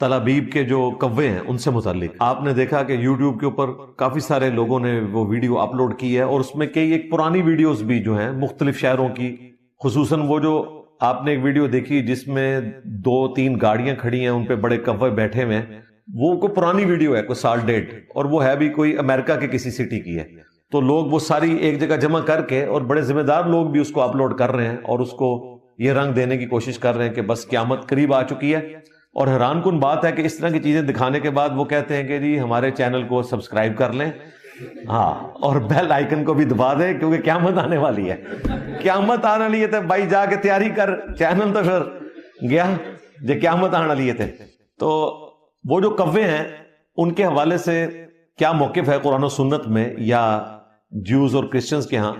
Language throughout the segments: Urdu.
تلابیب کے جو کوے ہیں ان سے متعلق آپ نے دیکھا کہ یوٹیوب کے اوپر کافی سارے لوگوں نے وہ ویڈیو اپلوڈ کی ہے، اور اس میں کئی ایک پرانی ویڈیوز بھی جو ہیں مختلف شہروں کی، خصوصاً وہ جو آپ نے ایک ویڈیو دیکھی جس میں 2-3 گاڑیاں کھڑی ہیں، ان پہ بڑے کوے بیٹھے ہوئے ہیں، وہ کوئی پرانی ویڈیو ہے، کوئی سال ڈیٹ، اور وہ ہے بھی کوئی امریکہ کے کسی سٹی کی ہے۔ تو لوگ وہ ساری ایک جگہ جمع کر کے، اور بڑے ذمہ دار لوگ بھی اس کو اپلوڈ کر رہے ہیں اور اس کو یہ رنگ دینے کی کوشش کر رہے ہیں کہ بس قیامت قریب آ چکی ہے۔ اور حیران کن بات ہے کہ اس طرح کی چیزیں دکھانے کے بعد وہ کہتے ہیں کہ جی ہمارے چینل کو سبسکرائب کر لیں، ہاں، اور بیل آئیکن کو بھی دبا دیں کیونکہ قیامت آنے والی ہے۔ قیامت آنے والی ہے بھائی، جا کے تیاری کر، چینل تو پھر گیا جو قیامت آنے والی ہے۔ تو وہ جو کوے ہیں ان کے حوالے سے کیا موقف ہے قرآن و سنت میں یا جیوز اور کرسچنز کے ہاں،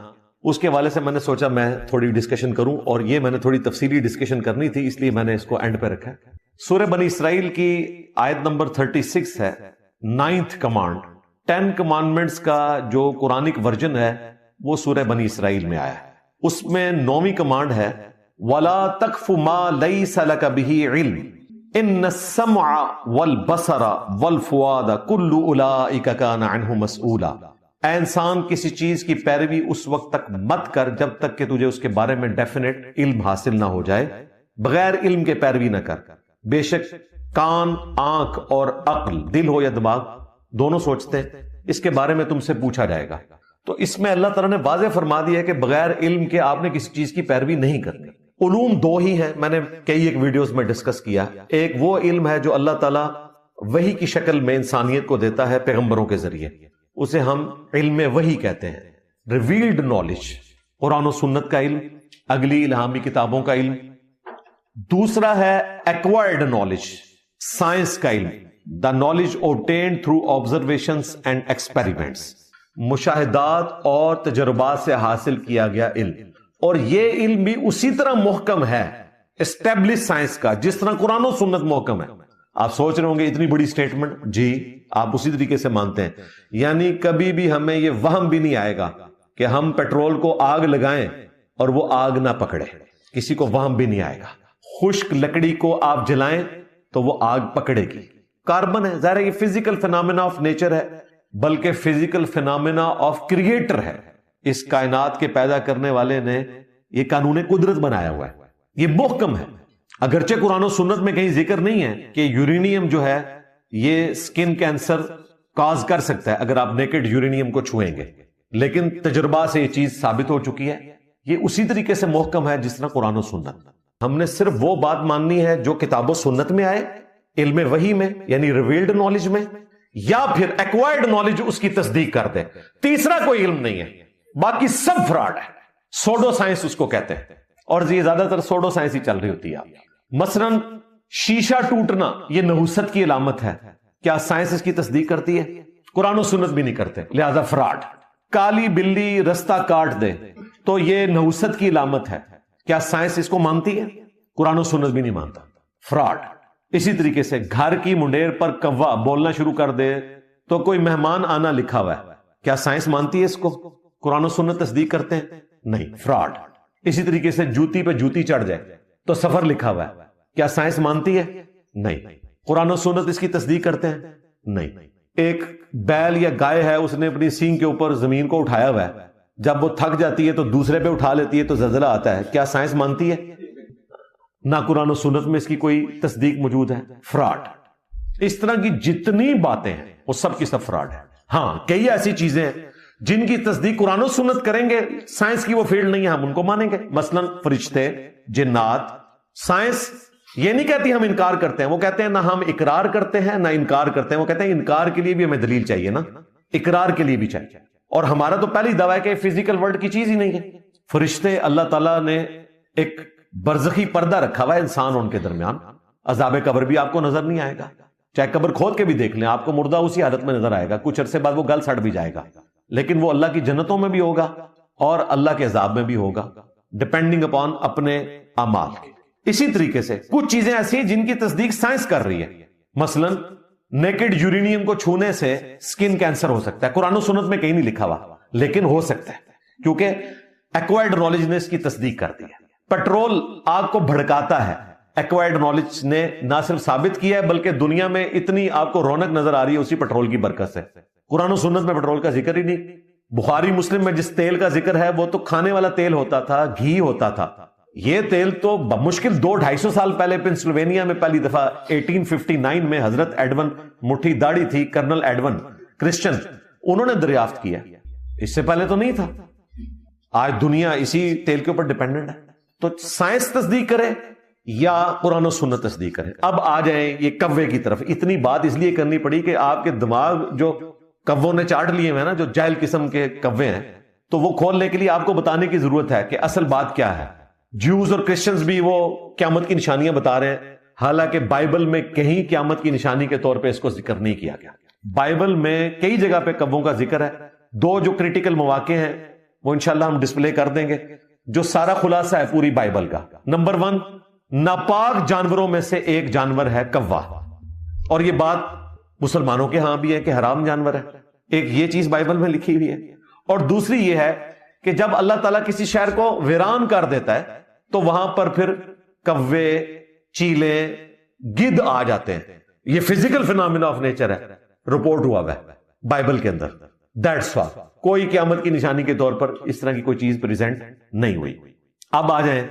اس کے حوالے سے میں نے سوچا میں تھوڑی ڈسکشن کروں، اور یہ میں نے تھوڑی تفصیلی ڈسکشن کرنی تھی، اس لیے میں نے اس کو اینڈ پہ رکھا ہے۔ سورہ بنی اسرائیل کی آیت نمبر 36 ہے، 9th کمانڈ۔ 10 کمانڈمنٹس کا جو قرآنک ورژن ہے وہ سورہ بنی اسرائیل میں آیا ہے۔ اس میں 9ویں کمانڈ ہے، وَلَا تَقْفُ مَا لَيْسَ لَكَ بِهِ عِلْمٌ إِنَّ السَّمْعَ وَالْبَصَرَ وَالْفُؤَادَ كُلُّ أُولَئِكَ كَانَ عَنْهُ مَسْئُولًا۔ اے انسان، کسی چیز کی پیروی اس وقت تک مت کر جب تک کہ تجھے اس کے بارے میں ڈیفینیٹ علم حاصل نہ ہو جائے، بغیر علم کے پیروی نہ کر۔ بے شک کان، آنکھ اور عقل، دل ہو یا دماغ، دونوں سوچتے ہیں، اس کے بارے میں تم سے پوچھا جائے گا۔ تو اس میں اللہ تعالیٰ نے واضح فرما دیا ہے کہ بغیر علم کے آپ نے کسی چیز کی پیروی نہیں کرنی۔ علوم 2 ہی ہیں، میں نے کئی ایک ویڈیوز میں ڈسکس کیا۔ ایک وہ علم ہے جو اللہ تعالیٰ وحی کی شکل میں انسانیت کو دیتا ہے پیغمبروں کے ذریعے، اسے ہم علم وحی کہتے ہیں، ریویلڈ نالج، قرآن و سنت کا علم، اگلی الہامی کتابوں کا علم۔ دوسرا ہے ایکوائرڈ نالج، سائنس کا علم، the knowledge obtained through observations and experiments، مشاہدات اور تجربات سے حاصل کیا گیا علم۔ اور یہ علم بھی اسی طرح محکم ہے اسٹیبلش سائنس کا جس طرح قرآن و سنت محکم ہے۔ آپ سوچ رہے ہوں گے اتنی بڑی سٹیٹمنٹ، جی آپ اسی طریقے سے مانتے ہیں، یعنی کبھی بھی ہمیں یہ وہم بھی نہیں آئے گا کہ ہم پیٹرول کو آگ لگائیں اور وہ آگ نہ پکڑے، کسی کو وہم بھی نہیں آئے گا۔ خشک لکڑی کو آپ جلائیں تو وہ آگ پکڑے گی۔ کاربن ہے، ظاہر ہے یہ فزیکل فینامنا آف نیچر ہے، بلکہ فزیکل فینامنا آف کریٹر ہے۔ اس کائنات کے پیدا کرنے والے نے یہ قانون قدرت بنایا ہوا ہے، یہ محکم ہے۔ اگرچہ قرآن و سنت میں کہیں ذکر نہیں ہے کہ یورینیم جو ہے یہ سکن کینسر کاز کر سکتا ہے اگر آپ نیکڈ یورینیم کو چھوئیں گے، لیکن تجربہ سے یہ چیز ثابت ہو چکی ہے۔ یہ اسی طریقے سے محکم ہے جس طرح قرآن و سنت۔ ہم نے صرف وہ بات ماننی ہے جو کتاب و سنت میں آئے، علم وحی میں یعنی ریویلڈ نالج میں، یا پھر ایکوائرڈ نالج اس کی تصدیق کر دے۔ تیسرا کوئی علم نہیں ہے، باقی سب فراڈ ہے، سوڈو سائنس اس کو کہتے ہیں، اور یہ زیادہ تر سوڈو سائنس ہی چل رہی ہوتی ہے۔ مثلا شیشہ ٹوٹنا یہ نحوست کی علامت ہے، کیا سائنس اس کی تصدیق کرتی ہے؟ قرآن و سنت بھی نہیں کرتے، لہذا فراڈ۔ کالی بلی رستہ کاٹ دے تو یہ نحوست کی علامت ہے، کیا سائنس اس کو مانتی ہے؟ قرآن و سنت بھی نہیں مانتا، فراڈ۔ اسی طریقے سے گھر کی منڈیر پر کوا بولنا شروع کر دے تو کوئی مہمان آنا لکھا ہوا ہے، کیا سائنس مانتی ہے اس کو؟ قرآن و سنت تصدیق کرتے ہیں؟ نہیں، فراڈ۔ اسی طریقے سے جوتی پہ جوتی چڑھ جائے تو سفر لکھا ہوا ہے، کیا سائنس مانتی ہے؟ نہیں۔ قرآن و سنت اس کی تصدیق کرتے ہیں؟ نہیں۔ ایک بیل یا گائے ہے، اس نے اپنی سینگ کے اوپر زمین کو اٹھایا ہوا ہے، جب وہ تھک جاتی ہے تو دوسرے پہ اٹھا لیتی ہے تو زلزلہ آتا ہے، کیا سائنس مانتی ہے؟ نہ قرآن و سنت میں اس کی کوئی تصدیق موجود ہے، فراڈ۔ اس طرح کی جتنی باتیں ہیں وہ سب کی سب فراڈ ہے۔ ہاں، کئی ایسی چیزیں ہیں جن کی تصدیق قرآن و سنت کریں گے، سائنس کی وہ فیلڈ نہیں ہے، ہم ان کو مانیں گے۔ مثلا فرشتے، جنات، سائنس یہ نہیں کہتی ہم انکار کرتے ہیں، وہ کہتے ہیں نہ ہم اقرار کرتے ہیں نہ انکار کرتے ہیں، وہ کہتے ہیں انکار کے لیے بھی ہمیں دلیل چاہیے نا، اقرار کے لیے بھی چاہیے۔ اور ہمارا تو پہلی دعویٰ ہے کہ فزیکل ورلڈ کی چیز ہی نہیں ہے۔ فرشتے، اللہ تعالیٰ نے ایک برزخی پردہ رکھا ہوا ہے انسان اور ان کے درمیان، عذاب قبر بھی آپ کو نظر نہیں آئے گا، چاہے قبر کھود کے بھی دیکھ لیں آپ کو مردہ اسی حالت میں نظر آئے گا، کچھ عرصے بعد وہ گل سڑ بھی جائے گا، لیکن وہ اللہ کی جنتوں میں بھی ہوگا اور اللہ کے عذاب میں بھی ہوگا، ڈپینڈنگ اپون اپنے اعمال کے۔ اسی طریقے سے کچھ چیزیں ایسی ہیں جن کی تصدیق سائنس کر رہی ہے، مثلا نیکڈ یورینیم کو چھونے سے سکن کینسر ہو سکتا ہے، قرآن و سنت میں کہیں نہیں لکھا ہوا لیکن ہو سکتا ہے کیونکہ ایکوائرڈ نالج نے اس کی تصدیق کر دی ہے۔ پیٹرول آگ کو بھڑکاتا ہے، ایکوائرڈ نالج نے نہ صرف ثابت کیا ہے بلکہ دنیا میں اتنی آپ کو رونق نظر آ رہی ہے اسی پیٹرول کی برکت سے. قرآن و سنت میں پیٹرول کا ذکر ہی نہیں. بخاری مسلم میں جس تیل کا ذکر ہے وہ تو کھانے والا تیل ہوتا تھا, گھی ہوتا تھا. یہ تیل تو بمشکل 200-250 سال پہلے پنسلوینیا میں پہلی دفعہ 1859 میں حضرت ایڈون, مٹھی داڑھی تھی کرنل ایڈون کرسچن, انہوں نے دریافت کیا. اس سے پہلے تو نہیں تھا. آج دنیا اسی تیل کے اوپر ڈیپینڈنٹ ہے. تو سائنس تصدیق کرے یا قرآن و سنت تصدیق کرے. اب آ جائیں یہ کوے کی طرف. اتنی بات اس لیے کرنی پڑی کہ آپ کے دماغ جو کووں نے چاٹ لیے ہیں نا, جو جاہل قسم کے کوے ہیں, تو وہ کھولنے کے لیے آپ کو بتانے کی ضرورت ہے کہ اصل بات کیا ہے. جیوز اور کرسچنز بھی وہ قیامت کی نشانیاں بتا رہے ہیں, حالانکہ بائبل میں کہیں قیامت کی نشانی کے طور پہ اس کو ذکر نہیں کیا گیا. بائبل میں کئی جگہ پہ کووں کا ذکر ہے. 2 جو کریٹیکل مواقع ہیں وہ انشاءاللہ ہم ڈسپلے کر دیں گے, جو سارا خلاصہ ہے پوری بائبل کا. نمبر 1, ناپاک جانوروں میں سے ایک جانور ہے کوا, اور یہ بات مسلمانوں کے ہاں بھی ہے کہ حرام جانور ہے. ایک یہ چیز بائبل میں لکھی ہوئی ہے. اور دوسری یہ ہے کہ جب اللہ تعالیٰ کسی شہر کو ویران کر دیتا ہے تو وہاں پر پھر کوے, چیلے, گدھ آ جاتے ہیں. یہ فزیکل فینامنا آف نیچر ہے, رپورٹ ہوا ہے بائبل کے اندر. دیٹس وائی کوئی قیامت کی نشانی کے طور پر اس طرح کی کوئی چیز پریزنٹ نہیں ہوئی. اب آ جائیں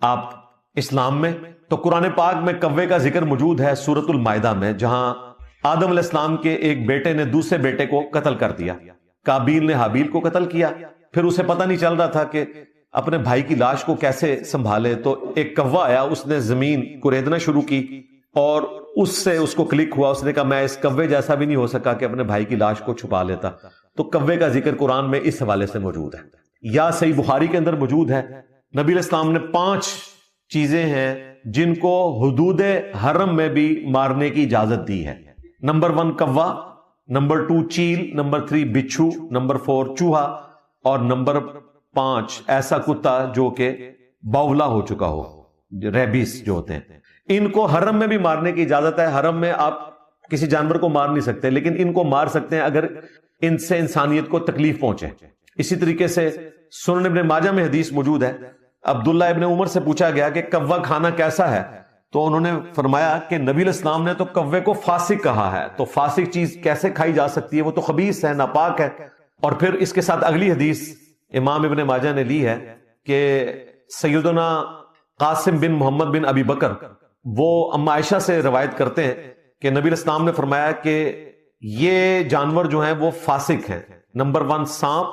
آپ اسلام میں, تو قرآن پاک میں کوے کا ذکر موجود ہے سورۃ المائدہ میں, جہاں آدم علیہ السلام کے ایک بیٹے نے دوسرے بیٹے کو قتل کر دیا. قابیل نے حابیل کو قتل کیا. پھر اسے پتہ نہیں چل رہا تھا کہ اپنے بھائی کی لاش کو کیسے سنبھالے, تو ایک کوا آیا, اس نے زمین کریدنا شروع کی اور اس سے اس کو کلک ہوا. اس نے کہا میں اس کوے جیسا بھی نہیں ہو سکا کہ اپنے بھائی کی لاش کو چھپا لیتا. تو کوے کا ذکر قرآن میں اس حوالے سے موجود ہے. یا صحیح بخاری کے اندر موجود ہے, نبی علیہ السلام نے 5 چیزیں ہیں جن کو حدود حرم میں بھی مارنے کی اجازت دی ہے. نمبر 1 کوا, نمبر 2 چیل, نمبر 3 بچھو, نمبر 4 چوہا, اور نمبر 5 ایسا کتا جو کہ باولا ہو چکا ہو, ریبیس جو ہوتے ہیں. ان کو حرم میں بھی مارنے کی اجازت ہے. حرم میں آپ کسی جانور کو مار نہیں سکتے, لیکن ان کو مار سکتے ہیں اگر ان سے انسانیت کو تکلیف پہنچے. اسی طریقے سے سنن ابن ماجہ میں حدیث موجود ہے, عبداللہ ابن عمر سے پوچھا گیا کہ کوا کھانا کیسا ہے, تو انہوں نے فرمایا کہ نبی علیہ السلام نے تو کوے کو فاسق کہا ہے. تو فاسق چیز کیسے کھائی جا سکتی ہے, وہ تو خبیث ہے, ناپاک ہے. اور پھر اس کے ساتھ اگلی حدیث امام ابن ماجہ نے لی ہے کہ سیدنا قاسم بن محمد بن ابی بکر وہ ام عائشہ سے روایت کرتے ہیں کہ نبی علیہ السلام نے فرمایا کہ یہ جانور جو ہیں وہ فاسق ہیں. نمبر 1 سانپ,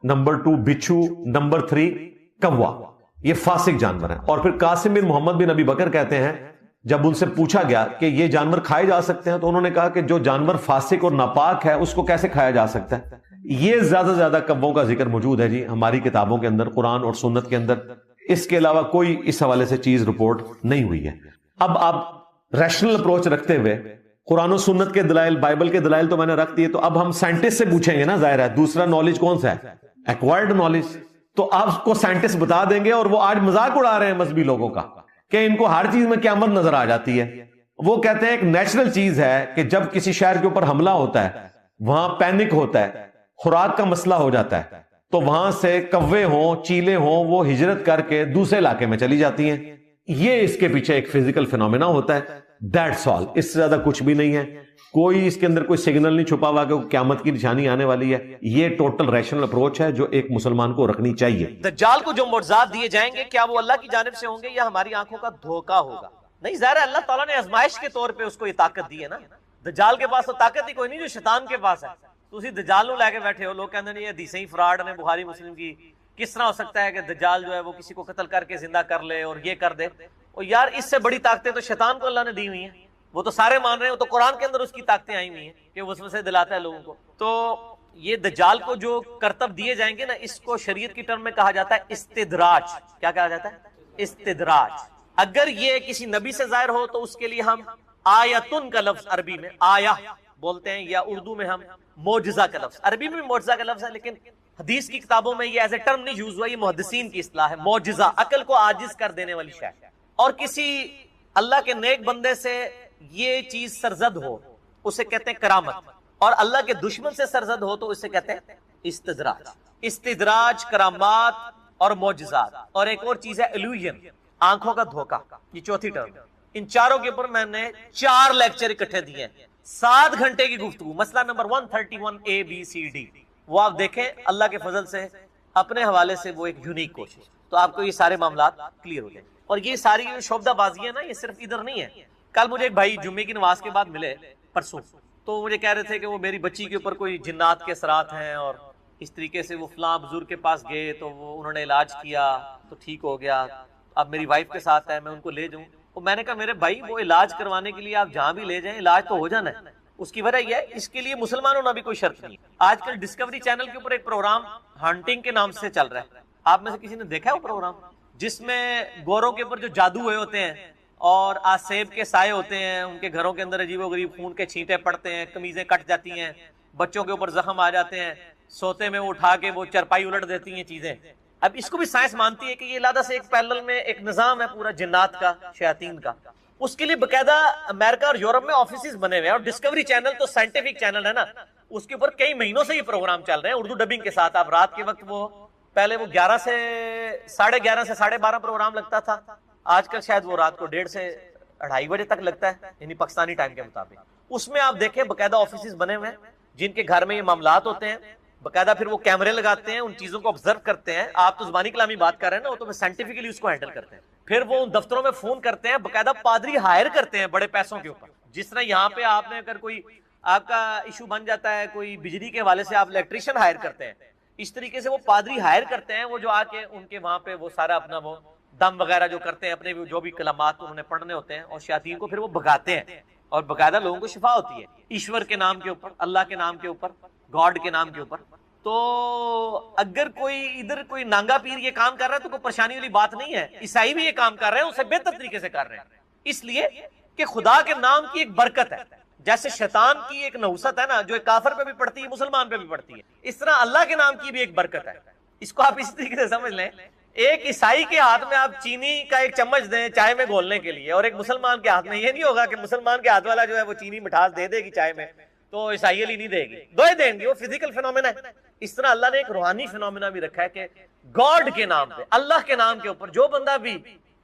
نمبر 2 بچھو, نمبر 3 کوا, یہ فاسق جانور ہیں. اور پھر قاسم بن محمد بن ابی بکر کہتے ہیں جب ان سے پوچھا گیا کہ یہ جانور کھائے جا سکتے ہیں, تو انہوں نے کہا کہ جو جانور فاسق اور ناپاک ہے اس کو کیسے کھایا جا سکتا ہے. یہ زیادہ سے زیادہ کووں کا ذکر موجود ہے جی ہماری کتابوں کے اندر, قرآن اور سنت کے اندر. اس کے علاوہ کوئی اس حوالے سے چیز رپورٹ نہیں ہوئی ہے. اب آپ ریشنل اپروچ رکھتے ہوئے قرآن و سنت کے دلائل, بائبل کے دلائل تو میں نے رکھ دیے, تو اب ہم سائنٹسٹ سے پوچھیں گے نا, ظاہر ہے دوسرا نالج کون سا ہے, ایکوائرڈ نالج. تو آپ کو سائنٹسٹ بتا دیں گے, اور وہ آج مذاق اڑا رہے ہیں مذہبی لوگوں کا کہ ان کو ہر چیز میں قیامت نظر آ جاتی ہے. وہ کہتے ہیں ایک نیچرل چیز ہے کہ جب کسی شہر کے اوپر حملہ ہوتا ہے, وہاں پینک ہوتا ہے, خوراک کا مسئلہ ہو جاتا ہے, تو وہاں سے کوے ہوں, چیلے ہوں, وہ ہجرت کر کے دوسرے علاقے میں چلی جاتی ہیں. یہ اس کے پیچھے ایک فزیکل فینومینا ہوتا ہے. دیٹس آل, اس سے زیادہ کچھ بھی نہیں ہے. کوئی اس کے اندر کوئی سگنل نہیں چھپا ہوا کہ قیامت کی نشانی آنے والی ہے. یہ ٹوٹل ریشنل اپروچ ہے جو ایک مسلمان کو رکھنی چاہیے. دجال کو جو معجزات دیے جائیں گے کیا وہ اللہ کی جانب سے ہوں گے یا ہماری آنکھوں کا دھوکہ ہوگا؟ نہیں, ظاہر ہے اللہ تعالیٰ نے آزمائش کے طور پہ اس کو یہ طاقت دی ہے نا. دجال کے پاس تو طاقت ہی کوئی نہیں جو شیطان کے پاس ہے. تو اسی دجال نو لے کے بیٹھے ہو, لوگ کہتے ہیں یہ حدیثیں ہی فراڈ نے بخاری مسلم کی. کس طرح ہو سکتا ہے کہ دجال جو ہے وہ کسی کو قتل کر کے زندہ کر لے اور یہ کر دے؟ اور یار اس سے بڑی طاقتیں تو شیطان کو اللہ نے دی ہوئی ہیں, وہ تو سارے مان رہے ہیں. وہ تو قرآن کے اندر اس کی طاقتیں آئی ہوئی ہیں کہ وسوسے دلاتا ہے لوگوں کو. تو یہ دجال کو جو کرتب دیے جائیں گے نا, اس کو شریعت کی ٹرم میں کہا جاتا ہے استدراج. کیا کہا جاتا ہے؟ استدراج. اگر یہ کسی نبی سے ظاہر ہو تو اس کے لیے ہم آیتن کا لفظ عربی میں آیا بولتے ہیں, یا اردو میں ہم معجزہ کا لفظ, عربی میں بھی معجزہ کا لفظ ہے لیکن حدیث کی کتابوں میں یہ ایز اے ٹرم نہیں یوز ہوا. یہ محدثین کی اصطلاح ہے. معجزہ عقل کو عاجز کر دینے والی شے, اور کسی اللہ کے نیک بندے سے یہ چیز سرزد ہو اسے کہتے ہیں کرامت, اور اللہ کے دشمن سے سرزد ہو تو اسے کہتے ہیں استدراج. استدراج, کرامات اور معجزات. اور ایک اور چیز ہے الوژن, آنکھوں کا دھوکہ. یہ چوتھی ٹرم. ان چاروں کے اوپر میں نے 4 لیکچر اکٹھے دیے ہیں، 7 گھنٹے کی گفتگو، مسئلہ نمبر 131 ABCD، وہ آپ دیکھیں، اللہ کے فضل سے اپنے حوالے سے وہ ایک یونیک کوشش، تو آپ کو یہ سارے معاملات کلیئر ہو جائیں۔ اور یہ ساری شعبدہ بازی ہے نا، یہ صرف ادھر نہیں ہے۔ کل مجھے ایک بھائی جمعے کی نماز کے بعد ملے، پرسوں، تو مجھے کہہ رہے تھے کہ وہ میری بچی کے اوپر کوئی جنات کے اثرات ہیں، اور اس طریقے سے وہ فلاں بزرگ کے پاس گئے تو وہ انہوں نے علاج کیا تو ٹھیک ہو گیا، اب میری وائف کے ساتھ ہے، میں ان کو لے جاؤں۔ تو میں نے کہا میرے بھائی وہ علاج کروانے کے لیے آپ جہاں بھی لے جائیں علاج تو ہو جانا ہے، اس کی وجہ یہ ہے اس کے لیے مسلمان ہونا بھی کوئی شرط نہیں۔ آج کل ڈسکوری چینل کے اوپر ایک پروگرام ہنٹنگ کے نام سے چل رہا ہے، آپ میں سے کسی نے دیکھا ہے وہ پروگرام، جس میں گوروں کے اوپر جو جادو ہوئے ہوتے ہیں اور آسیب کے سائے ہوتے ہیں، ان کے گھروں کے اندر عجیب و غریب خون کے چھینٹے پڑتے ہیں، قمیضیں کٹ جاتی ہیں، بچوں کے اوپر زخم آ جاتے ہیں، سوتے میں وہ اٹھا کے وہ چرپائی الٹ دیتی ہیں چیزیں۔ اب اس کو بھی سائنس مانتی ہے کہ یہ لادہ سے ایک پیرلل میں ایک نظام ہے پورا جنات کا، شیاطین کا، اس کے لیے باقاعدہ امریکہ اور یورپ میں آفیسز بنے ہوئے ہیں، اور ڈسکوری چینل تو سائنٹیفک چینل ہے نا، اس کے اوپر کئی مہینوں سے یہ پروگرام چل رہے ہیں اردو ڈبنگ کے ساتھ۔ آپ رات کے وقت وہ پہلے وہ 11 سے 11:30 سے 12:30 پروگرام لگتا تھا، آج کل شاید وہ رات کو 1:30 سے 2:30 بجے تک لگتا ہے، یعنی پاکستانی ٹائم کے مطابق۔ اس میں آپ دیکھیں باقاعدہ آفیسز بنے ہوئے ہیں جن کے گھر میں یہ معاملات ہوتے ہیں، باقاعدہ پھر وہ کیمرے لگاتے ہیں، ان چیزوں کو آبزرو کرتے ہیں۔ آپ تو زبانی کلامی بات کر رہے ہیں نا، وہ تو سائنٹیفکلی اس کو ہینڈل کرتے ہیں، پھر وہ ان دفتروں میں فون کرتے ہیں، باقاعدہ پادری ہائر کرتے ہیں بڑے پیسوں کے اوپر۔ جس طرح یہاں پہ آپ نے اگر کوئی آپ کا ایشو بن جاتا ہے کوئی بجلی کے حوالے سے، آپ الیکٹریشین ہائر کرتے ہیں، اس طریقے سے وہ پادری ہائر کرتے ہیں، وہ جو آ کے ان کے وہاں پہ وہ سارا اپنا وہ دم وغیرہ جو کرتے ہیں، اپنے جو بھی کلمات انہوں نے پڑھنے ہوتے ہیں، اور شیاطین کو پھر وہ بھگاتے ہیں، اور باقاعدہ لوگوں کو شفا ہوتی ہے ایشور کے نام کے اوپر، اللہ کے نام کے اوپر، گاڈ کے نام کے اوپر۔ تو اگر کوئی ادھر کوئی نانگا پیر یہ کام کر رہا ہے تو کوئی پریشانی والی بات نہیں ہے، عیسائی بھی یہ کام کر رہے ہیں، اسے بہتر طریقے سے کر رہے ہیں، اس لیے کہ خدا کے نام کی ایک برکت ہے۔ جیسے شیطان کی ایک نحوست ہے نا، جو ایک کافر پہ بھی پڑتی ہے مسلمان پہ بھی پڑتی ہے، اس طرح اللہ کے نام کی بھی ایک برکت ہے۔ اس کو آپ اس طریقے سے سمجھ لیں، ایک عیسائی کے ہاتھ میں آپ چینی کا ایک چمچ دیں چائے میں گھولنے کے لیے، اور ایک مسلمان کے ہاتھ میں، یہ نہیں ہوگا کہ مسلمان کے ہاتھ والا جو ہے وہ چینی مٹھاس دے دے گی چائے میں تو عیسائی علی نہیں دے گی، دوئے دیں گے، وہ فزیکل فینومینا ہے۔ اس طرح اللہ نے ایک روحانی فینومینا بھی رکھا ہے کہ گاڈ کے نام پہ، اللہ کے نام کے اوپر جو بندہ بھی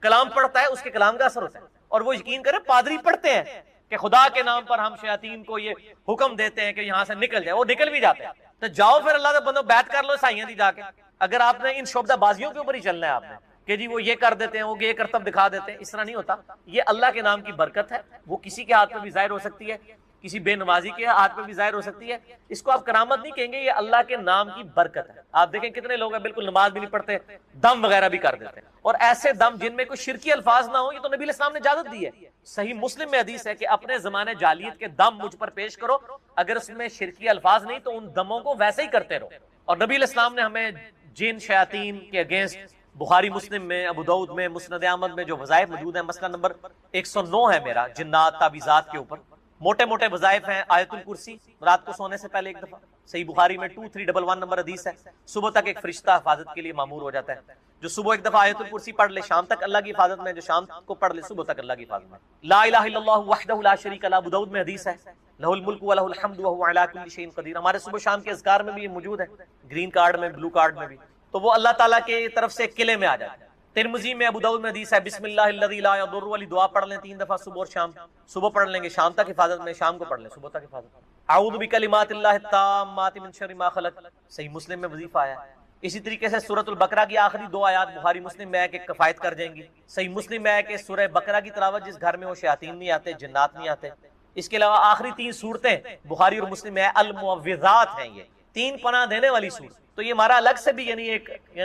کلام پڑھتا ہے اس کے کلام کا اثر ہوتا ہے۔ اور وہ یقین کرے پادری پڑھتے ہیں کہ خدا کے نام پر ہم شیاطین کو یہ حکم دیتے ہیں کہ یہاں سے نکل جائے، وہ نکل بھی جاتے ہیں۔ تو جاؤ پھر اللہ کے بندوں بیعت کر لو عیسائیاں دی جا کے، اگر آپ نے ان شعبدہ بازیوں کے اوپر ہی چلنا ہے آپ نے کہ جی وہ یہ کر دیتے ہیں، وہ یہ کرتب دکھا دیتے ہیں، اس طرح نہیں ہوتا۔ یہ اللہ کے نام کی برکت ہے، وہ کسی کے ہاتھ میں بھی ظاہر ہو سکتی ہے، کسی بے نمازی کے ہاتھ میں بھی ظاہر ہو سکتی ہے، اس کو آپ کرامت نہیں کہیں گے، یہ اللہ کے نام کی برکت ہے۔ آپ دیکھیں کتنے لوگ ہیں بالکل نماز بھی نہیں پڑھتے، دم وغیرہ بھی کر دیتے ہیں، اور ایسے دم جن میں کوئی شرکی الفاظ نہ ہو، یہ تو نبی علیہ السلام نے اجازت دی ہے۔ صحیح مسلم میں حدیث ہے کہ اپنے زمانے جاہلیت کے دم مجھ پر پیش کرو، اگر اس میں شرکی الفاظ نہیں تو ان دموں کو ویسے ہی کرتے رہو۔ اور نبی علیہ السلام نے ہمیں جن شیاطین کے اگینسٹ بخاری مسلم میں، ابو داؤد میں، مسند احمد میں جو وظائف موجود ہیں، مسئلہ نمبر 109 ہے میرا جنات تعویذات کے اوپر، موٹے موٹے وظائف ہیں۔ آیت الکرسی رات کو سونے سے پہلے ایک دفعہ، صحیح بخاری میں 2311 نمبر حدیث ہے، صبح تک ایک فرشتہ حفاظت کے لیے مامور ہو جاتا ہے، جو صبح ایک دفعہ آیت الکرسی پڑھ لے شام تک اللہ کی حفاظت میں، جو شام کو پڑھ لے صبح تک اللہ کی حفاظت میں۔ لا الہ الا اللہ وحدہ لا شریک لہ، ابو داؤد میں حدیث ہے، لہ الملک ولہ الحمد وہو علی کل شیء قدیر۔ ہمارے صبح شام کے اذکار میں بھی یہ موجود ہے، گرین کارڈ میں، بلو کارڈ میں بھی، تو وہ اللہ تعالیٰ کی طرف سے ایک قلعے میں آ جاتا ہے۔ ترمذی میں، ابو داؤد میں حدیث ہے، بسم اللہ الذی لا یضر والی دعا پڑھ لیں 3 دفعہ صبح اور شام، صبح پڑھ لیں گے شام تک حفاظت میں، شام کو پڑھ لیں صبح تک حفاظت میں۔ اعوذ بکلمات اللہ التامات من شر ما خلق، صحیح مسلم میں وظیفہ آیا ہے۔ اسی طریقے سے سورۃ البقرہ کی آخری 2 آیات بخاری مسلم میں ہے کہ کفایت کر جائیں گی، صحیح مسلم میں ہے کہ سورہ بقرہ کی تلاوت جس گھر میں وہ شیاطین نہیں آتے، جنات نہیں آتے۔ اس کے علاوہ آخری 3 صورتیں بخاری اور مسلم میں ہے، المعوذات ہیں، یہ 3 پناہ دینے والی صورت۔ تو یہ ہمارا الگ سے بھی یعنی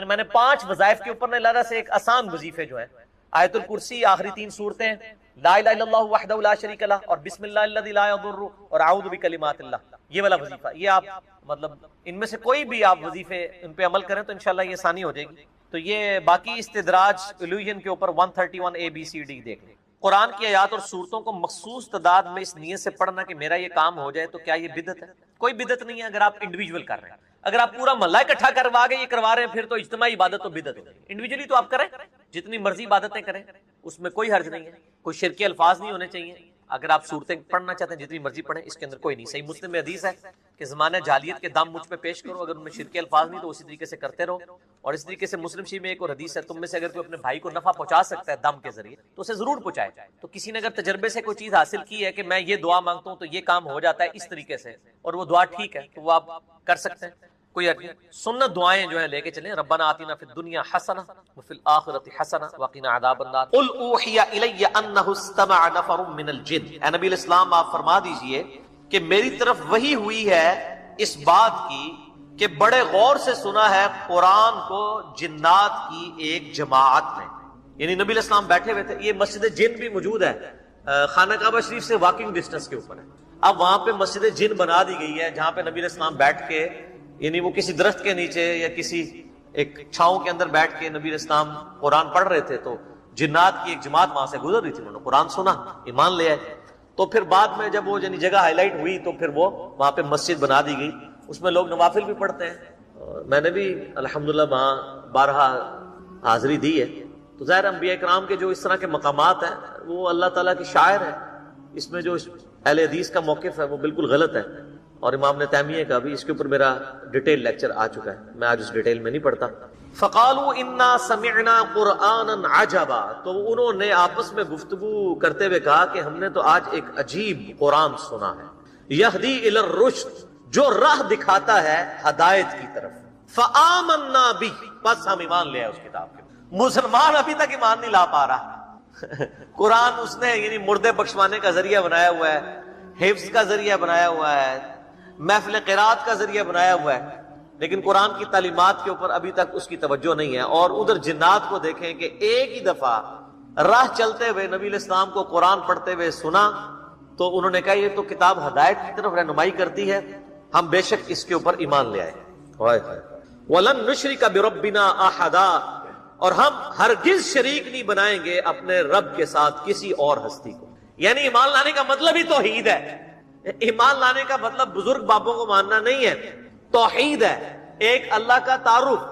میں نے 5 وظائف کے اوپر نے لہذا سے ایک آسان وظیفے جو ہیں، آیت الکرسی، آخری 3 صورتیں، لا الہ الا اللہ وحدہ لا شریک لہ، اور بسم اللہ الذی لا یضر، اور اعوذ بکلمات اللہ، یہ والا وظیفہ۔ یہ آپ مطلب ان میں سے کوئی بھی آپ وظیفے ان پہ عمل کریں تو انشاءاللہ یہ آسانی ہو جائے گی۔ تو یہ باقی استدراج الوہین کے اوپر 131 ABCD دیکھ لیں۔ قرآن کی آیات اور صورتوں کو مخصوص تعداد میں اس نیت سے پڑھنا کہ میرا یہ کام ہو جائے، تو کیا یہ بدعت ہے؟ کوئی بدعت نہیں ہے اگر آپ انڈیویجول کر رہے ہیں۔ اگر آپ پورا محلہ اکٹھا کروا کے یہ کروا رہے ہیں پھر تو اجتماعی عبادت تو بدعت ہے۔ انڈیویجولی تو آپ کریں، جتنی مرضی عبادتیں کریں، اس میں کوئی حرج نہیں ہے، کوئی شرکی الفاظ نہیں ہونے چاہیے، اگر آپ صورتیں پڑھنا چاہتے ہیں جتنی مرضی پڑھیں، اس کے اندر کوئی نہیں. صحیح مسلم میں حدیث ہے کہ زمانہ جاہلیت کے دم مجھ پہ پیش کرو، اگر ان میں شرکی الفاظ نہیں تو اسی طریقے سے کرتے رہو. اور اس طریقے سے مسلم شریف میں ایک اور حدیث ہے، تم میں سے اگر کوئی اپنے بھائی کو نفع پہنچا سکتا ہے دم کے ذریعے تو اسے ضرور پہنچائے. تو کسی نے اگر تجربے سے کوئی چیز حاصل کی ہے کہ میں یہ دعا مانگتا ہوں تو یہ کام ہو جاتا ہے اس طریقے سے، اور وہ دعا ٹھیک ہے تو وہ آپ کر سکتے ہیں، کوئی حرج نہیں. سنت دعائیں جو ہیں لے کے چلیں. ربنا آتنا فی الدنیا حسنہ وفی الآخرۃ حسنہ وقنا عذاب النار. قل اوحی الی انہ استمع نفر من الجن. اے نبی الاسلام آپ فرما دیجئے کہ میری طرف وحی ہوئی ہے اس بات کی کہ بڑے غور سے سنا ہے قرآن کو جنات کی ایک جماعت نے. یعنی نبی الاسلام بیٹھے ہوئے تھے، یہ مسجد جن بھی موجود ہے خانہ کعبہ شریف سے واکنگ ڈسٹنس کے اوپر ہے. اب وہاں پہ مسجد جن بنا دی گئی ہے جہاں پہ نبی الاسلام بیٹھ کے، یعنی وہ کسی درخت کے نیچے یا کسی ایک چھاؤں کے اندر بیٹھ کے نبی الاسلام قرآن پڑھ رہے تھے تو جنات کی ایک جماعت وہاں سے گزر رہی تھی، انہوں نے قرآن سنا، ایمان لے آئے. تو پھر بعد میں جب وہ یعنی جگہ ہائی لائٹ ہوئی تو پھر وہ وہاں پہ مسجد بنا دی گئی، اس میں لوگ نوافل بھی پڑھتے ہیں. اور میں نے بھی الحمدللہ وہاں بارہا حاضری دی ہے. تو ظاہر انبیاء کرام کے جو اس طرح کے مقامات ہیں وہ اللہ تعالیٰ کی شاعر ہے. اس میں جو اہل حدیث کا موقف ہے وہ بالکل غلط ہے، اور امام ابن تیمیہ کا بھی اس کے اوپر میرا ڈیٹیل لیکچر آ چکا ہے، میں آج اس ڈیٹیل میں نہیں پڑھتا. فقالوا انا سمعنا قرآنا عجبا. تو انہوں نے آپس میں گفتگو کرتے ہوئے کہا کہ ہم نے تو آج ایک عجیب قرآن سنا ہے. یہدی الی الرشد، جو راہ دکھاتا ہے ہدایت کی طرف. فآمنا بہ، بس ہم ایمان لے آئے اس کتاب کے. مسلمان ابھی تک ایمان نہیں لا پا رہا. قرآن اس نے یعنی مردے بخشوانے کا ذریعہ بنایا ہوا ہے، حفظ کا ذریعہ بنایا ہوا ہے، محفل قرات کا ذریعہ بنایا ہوا ہے، لیکن قرآن کی تعلیمات کے اوپر ابھی تک اس کی توجہ نہیں ہے. اور ادھر جنات کو دیکھیں کہ ایک ہی دفعہ راہ چلتے ہوئے نبی علیہ السلام کو قرآن پڑھتے ہوئے سنا تو انہوں نے کہا یہ تو کتاب ہدایت کی طرف رہنمائی کرتی ہے، ہم بے شک اس کے اوپر ایمان لے آئے. وَلَن نُشْرِكَ بِرَبِّنَا أَحَدًا، اور ہم ہرگز شریک نہیں بنائیں گے اپنے رب کے ساتھ کسی اور ہستی کو. یعنی ایمان لانے کا مطلب ہی توحید ہے. ایمان لانے کا مطلب بزرگ بابوں کو ماننا نہیں ہے، توحید ہے، ایک اللہ کا تعارف.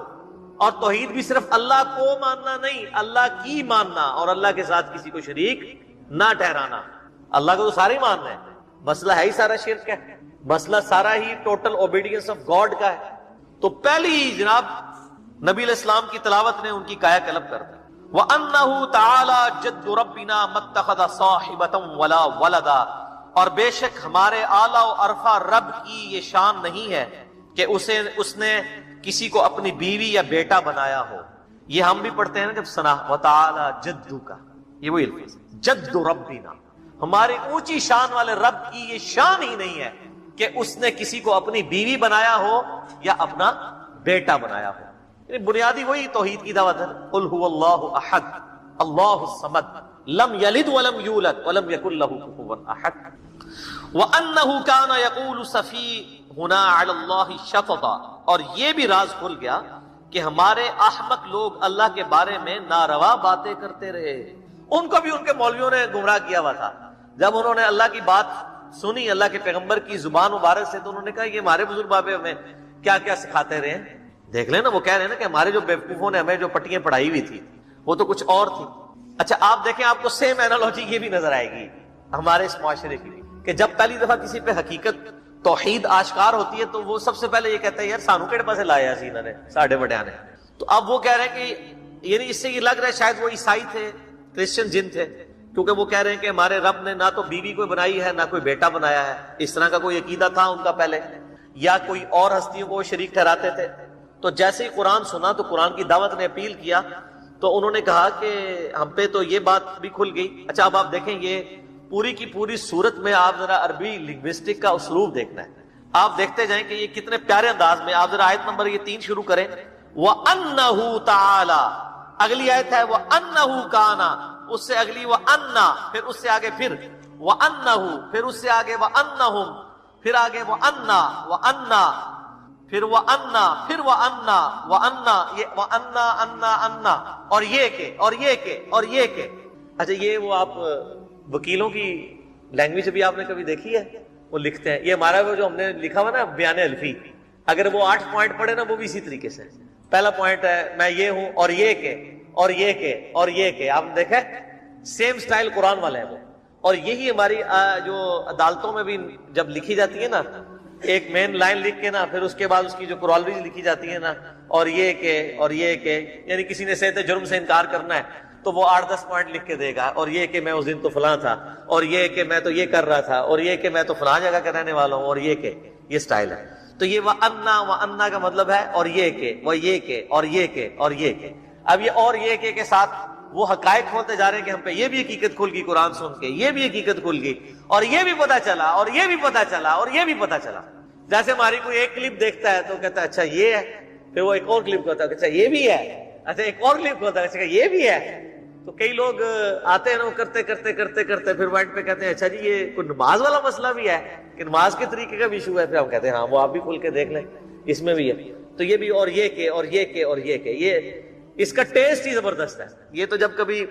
اور توحید بھی صرف اللہ کو ماننا نہیں، اللہ کی ماننا اور اللہ کے ساتھ کسی کو شریک نہ ٹھہرانا. اللہ کو تو سارے ہی ماننا ہے، مسئلہ ہے ہی سارا شرک ہے، مسئلہ سارا ہی ٹوٹل اوبیڈینس آف گاڈ کا ہے. تو پہلی ہی جناب نبی علیہ السلام کی تلاوت نے ان کی کایا کلب کر دی. وَأَنَّهُ تَعَالَى جَدُّ رَبِّنَا مَتَّخَذَ صَاحِبَةً وَلَا وَلَدًا، اور بے شک ہمارے اعلیٰ و ارفع رب کی یہ شان نہیں ہے کہ اس نے کسی کو اپنی بیوی یا بیٹا بنایا ہو. یہ ہم بھی پڑھتے ہیں نا جب سنا وَتَعَالَى جَدُّ کا، یہ وہی الفاظ جد ربنا، ہماری اونچی شان والے رب کی یہ شان ہی نہیں ہے کہ اس نے کسی کو اپنی بیوی بنایا ہو یا اپنا بیٹا بنایا ہو. بنیادی وہی توحید کی دعوت ہے. قل هو اللہ احد اللہ الصمد لم یلد ولم یولد ولم یکن له کفوا احد. وانه كان يقول سفیہنا علی اللہ شططا، اور یہ بھی راز کھل گیا کہ ہمارے احمق لوگ اللہ کے بارے میں ناروا باتیں کرتے رہے. ان کو بھی ان کے مولویوں نے گمراہ کیا ہوا تھا. جب انہوں نے اللہ کی بات سنی اللہ کے پیغمبر کی زبان مبارک سے تو انہوں نے کہا یہ ہمارے بزرگ بابے ہمیں کیا کیا سکھاتے رہے. دیکھ لیں نا، وہ کہہ رہے ہیں نا کہ ہمارے جو بیوقوفوں نے ہمیں جو پٹیاں پڑھائی ہوئی تھی وہ تو کچھ اور تھی. اچھا آپ دیکھیں، آپ کو سیم اینالوجی یہ بھی نظر آئے گی ہمارے اس معاشرے کی کہ جب پہلی دفعہ کسی پہ حقیقت توحید آشکار ہوتی ہے تو وہ سب سے پہلے یہ کہتا ہے یار سانو کہڑے پاسے لایا سی انہوں نے ساڑھے وڈیاں نے. تو اب وہ کہہ رہے ہیں کہ یعنی اس سے یہ لگ رہا ہے شاید وہ عیسائی تھے، کرسچن جن تھے، کیونکہ وہ کہہ رہے ہیں کہ ہمارے رب نے نہ تو بیوی کوئی بنائی ہے نہ کوئی بیٹا بنایا ہے. اس طرح کا کوئی عقیدہ تھا ان کا پہلے، یا کوئی اور ہستیوں کو شریک ٹھہراتے تھے. تو جیسے ہی قرآن سنا تو قرآن کی دعوت نے اپیل کیا تو انہوں نے کہا کہ ہم پہ تو یہ بات بھی کھل گئی. اچھا اب آپ دیکھیں یہ پوری کی پوری صورت میں آپ ذرا عربی لنگوسٹک کا اسلوب دیکھنا ہے. آپ دیکھتے جائیں کہ یہ کتنے پیارے انداز میں. آپ ذرا آیت نمبر یہ 3 شروع کریں. وَأَنَّهُ تَعَالَى، اگلی آیت ہے وَأَنَّهُ كَانَ، اس سے اگلی وَأَنَّا، پھر اس سے آگے پھر وَأَنَّهُ، پھر اس سے آگے وَأَنَّهُمْ، پھر آگے وَأَنَّا وَأَنَّا، پھر وَأَنَّا، پھر وَأَنَّا وَأَنَّا، یہ وَأَنَّا أَنَّا أَنَّا، اور یہ کہ اور یہ کہ اور یہ کہ. اچھا یہ وہ آپ وکیلوں کی لینگویج بھی آپ نے کبھی دیکھی ہے؟ وہ لکھتے ہیں، یہ ہمارا وہ جو ہم نے لکھا ہوا نا بیان الفی، اگر وہ 8 پوائنٹ پڑھے نا وہ بھی اسی طریقے سے. پہلا پوائنٹ ہے میں یہ ہوں اور یہ کہ اور یہ کہ اور یہ کہ. آپ دیکھیں سیم سٹائل قرآن والے ہیں وہ. اور یہی ہماری جو عدالتوں میں بھی جب لکھی جاتی ہے نا، ایک مین لائن لکھ کے نا، پھر اس کے بعد اس کی جو کورالریز لکھی جاتی ہے نا، اور یہ کہ یعنی کسی نے صحت جرم سے انکار کرنا ہے تو وہ 8-10 پوائنٹ لکھ کے دے گا، اور یہ کہ میں اس دن تو فلاں تھا، اور یہ کہ میں تو یہ کر رہا تھا، اور یہ کہ میں تو فلاں جگہ کا رہنے والا ہوں، اور یہ کہ یہ سٹائل ہے. تو یہ وَأَنَّا کا مطلب ہے اور یہ کہ، اور یہ کہ، اور یہ کہ، اور یہ کہ. اب یہ اور یہ کہ کے ساتھ وہ حقائق کھولتے جا رہے ہیں کہ ہم پہ یہ بھی حقیقت کھل گئی قرآن سن کے، یہ بھی حقیقت کھل گئی، اور یہ بھی پتا چلا، اور یہ بھی پتا چلا، اور یہ بھی پتا چلا. جیسے ہماری کوئی ایک کلپ دیکھتا ہے تو کہتا ہے اچھا یہ ہے، پھر وہ ایک اور کلپ کو ہوتا ہے اچھا یہ بھی ہے، اچھا ایک اور کلپ کو ہوتا ہے اچھا یہ بھی ہے. تو کئی لوگ آتے ہیں نا، وہ کرتے کرتے کرتے کرتے پھر وائنٹ پہ کہتے ہیں اچھا جی یہ کوئی نماز والا مسئلہ بھی ہے کہ نماز کے طریقے کا بھی ایشو ہے. پھر ہم کہتے ہیں ہاں وہ آپ بھی کھول کے دیکھ لیں، اس میں بھی ہے. تو یہ بھی اور یہ کہ، اور یہ کہ، اور یہ کہ، یہ اس کا ٹیسٹ ہی زبردست ہے. یہ تو جب کبھی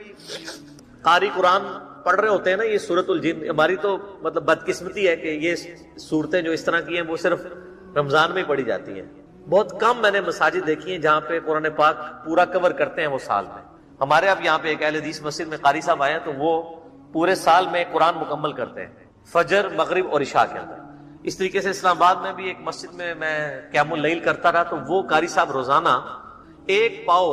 قاری قرآن پڑھ رہے ہوتے ہیں نا، یہ سورۃ الجن، ہماری تو مطلب بدقسمتی ہے کہ یہ صورتیں جو اس طرح کی ہیں وہ صرف رمضان میں پڑھی جاتی ہیں. بہت کم میں نے مساجد دیکھی ہیں جہاں پہ قرآن پاک پورا کور کرتے ہیں وہ سال میں. ہمارے اب یہاں پہ ایک اہل حدیث مسجد میں قاری صاحب آئے ہیں تو وہ پورے سال میں قرآن مکمل کرتے ہیں، فجر، مغرب اور عشاء کے اندر. اس طریقے سے اسلام آباد میں بھی ایک مسجد میں قیام اللیل کرتا رہا تو وہ قاری صاحب روزانہ ایک پاؤ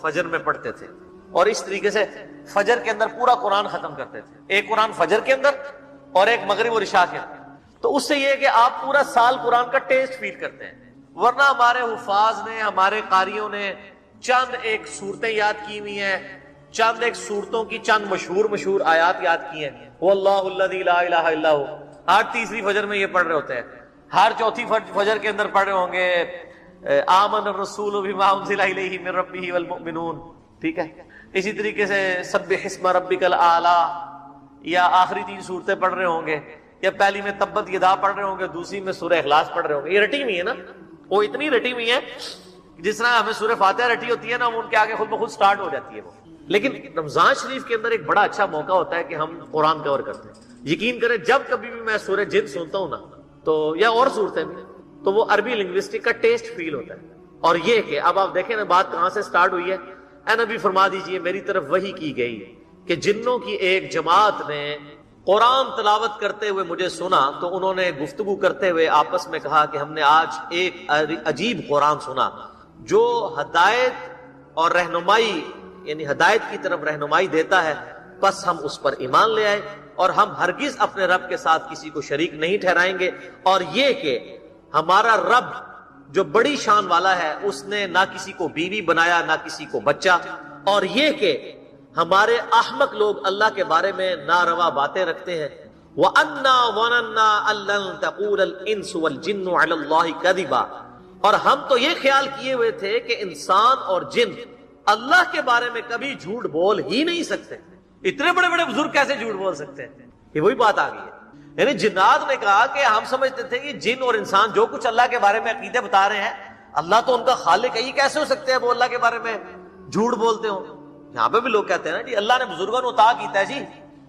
فجر میں پڑھتے تھے، اور اس طریقے سے فجر کے اندر پورا قرآن ختم کرتے تھے. ایک قرآن فجر کے اندر اور ایک مغرب اور عشاء کے اندر. تو اس سے یہ ہے کہ آپ پورا سال قرآن کا ٹیسٹ فیل کرتے ہیں. ورنہ ہمارے حفاظ نے، ہمارے قاریوں نے چند ایک صورتیں یاد کی ہوئی ہیں، چند ایک صورتوں کی چند مشہور آیات یاد کی ہیں. واللہ الذی لا الہ الا ہو ہر تیسری فجر میں یہ پڑھ رہے ہوتے ہیں، ہر چوتھی فجر کے اندر پڑھ رہے ہوں گے آمن الرسول بما انزل الیہ من ربہ والمؤمنون. ٹھیک ہے، اسی طریقے سے سبح اسم ربک الاعلی، یا آخری 3 صورتیں پڑھ رہے ہوں گے، یا پہلی میں تبت یدا پڑھ رہے ہوں گے، دوسری میں سورہ اخلاص پڑھ رہے ہوں گے. یہ رٹی ہوئی ہے نا، وہ اتنی رٹی ہوئی ہے جس طرح ہمیں سورہ فاتحہ رٹی ہوتی ہے نا، وہ ان کے آگے خود بخود سٹارٹ ہو جاتی ہے وہ. لیکن رمضان شریف کے اندر ایک بڑا اچھا موقع ہوتا ہے کہ ہم قرآن کور کرتے ہیں. یقین کریں جب کبھی بھی میں سورہ جن سنتا ہوں نا تو، یا اور صورتیں بھی، تو وہ عربی لنگوسٹک کا ٹیسٹ فیل ہوتا ہے. اور یہ کہ اب آپ دیکھیں نا بات کہاں سے سٹارٹ ہوئی ہے. اے نبی فرما دیجئے میری طرف وحی کی گئی کہ جنوں کی ایک جماعت نے قرآن تلاوت کرتے ہوئے مجھے سنا تو انہوں نے گفتگو کرتے ہوئے آپس میں کہا کہ ہم نے آج ایک عجیب قرآن سنا جو ہدایت اور رہنمائی، یعنی ہدایت کی طرف رہنمائی دیتا ہے، بس ہم اس پر ایمان لے آئے اور ہم ہرگز اپنے رب کے ساتھ کسی کو شریک نہیں ٹھہرائیں گے. اور یہ کہ ہمارا رب جو بڑی شان والا ہے اس نے نہ کسی کو بیوی بنایا نہ کسی کو بچہ. اور یہ کہ ہمارے احمق لوگ اللہ کے بارے میں ناروا باتیں رکھتے ہیں. وَأَنَّا ظَنَنَّا أَن لَّن تَقُولَ الْإِنسُ وَالْجِنُّ عَلَى اللَّهِ كَذِبًا، اور ہم تو یہ خیال کیے ہوئے تھے کہ انسان اور جن اللہ کے بارے میں کبھی جھوٹ بول ہی نہیں سکتے. اتنے بڑے بڑے بزرگ کیسے جھوٹ بول سکتے ہیں؟ یہ وہی بات آ گئی ہے. یعنی جنات نے کہا کہ ہم سمجھتے تھے کہ جن اور انسان جو کچھ اللہ کے بارے میں عقیدے بتا رہے ہیں، اللہ تو ان کا خالق ہے، یہ کیسے ہو سکتے ہیں وہ اللہ کے بارے میں جھوٹ بولتے ہوں. یہاں پہ بھی لوگ کہتے ہیں نا جی اللہ نے بزرگوں نے عطا کیتا ہے، جی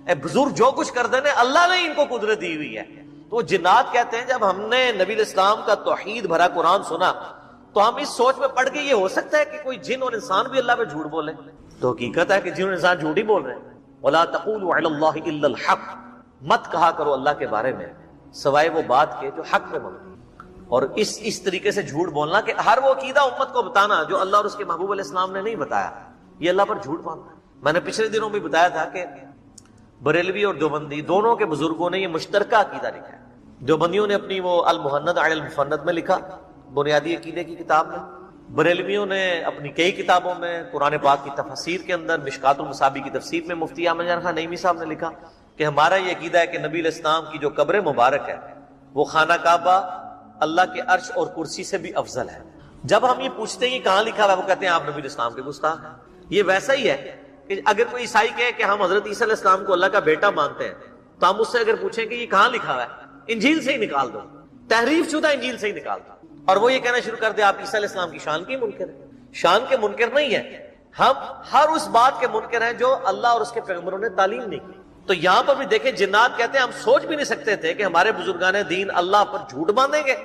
اے بزرگ جو کچھ کر دینے اللہ نے ان کو قدرت دی ہوئی ہے. تو جنات کہتے ہیں جب ہم نے نبی الاسلام کا توحید بھرا قرآن سنا تو ہم اس سوچ میں پڑ کے یہ ہو سکتا ہے کہ کوئی جن اور انسان بھی اللہ پہ جھوٹ بولے. تو حقیقت ہے کہ جن اور انسان جھوٹ ہی بول رہے ہیں. وَلَا تَقُولُوا عَلَى اللَّهِ إِلَّا الْحَقَّ، مت کہا کرو اللہ کے بارے میں سوائے وہ بات کے جو حق میں مبنی. اور اس طریقے سے جھوٹ بولنا کہ ہر وہ عقیدہ امت کو بتانا جو اللہ اور اس کے محبوب علیہ السلام نے نہیں بتایا، یہ اللہ پر جھوٹ باندھنا. میں نے پچھلے دنوں بھی بتایا تھا کہ بریلوی اور دیوبندی دونوں کے بزرگوں نے یہ مشترکہ عقیدہ لکھا ہے. دیوبندیوں نے اپنی وہ المحند علی المفند میں لکھا، بنیادی عقیدے کی کتاب میں. بریلویوں نے اپنی کئی کتابوں میں، قرآن پاک کی تفسیر کے اندر، مشکات المصابیح کی تفسیر میں مفتی احمد جان خان نعیمی صاحب نے لکھا کہ ہمارا یہ عقیدہ ہے کہ نبی علیہ السلام کی جو قبر مبارک ہے وہ خانہ کعبہ اللہ کے عرش اور کرسی سے بھی افضل ہے. جب ہم یہ پوچھتے ہیں یہ کہاں لکھا ہوا ہے، وہ کہتے ہیں آپ نبی علیہ السلام کے گستاخ ہیں. یہ ویسا ہی ہے کہ اگر کوئی عیسائی کہے کہ ہم حضرت عیسیٰ علیہ السلام کو اللہ کا بیٹا مانتے ہیں تو ہم اس سے اگر پوچھیں کہ یہ کہاں لکھا ہوا ہے، انجیل سے ہی نکال دو، تحریف شدہ انجیل سے ہی نکال دو. اور وہ یہ کہنا شروع کر دے آپ عیسیٰ علیہ السلام کی شان کی منکر ہیں. شان کے منکر نہیں ہے، ہم ہر اس بات کے منکر ہیں جو اللہ اور اس کے پیغمبروں نے تعلیم نہیں کی. تو یہاں پر بھی دیکھیں جنات کہتے ہیں ہم سوچ بھی نہیں سکتے تھے کہ ہمارے بزرگان دین اللہ پر جھوٹ باندھیں گے،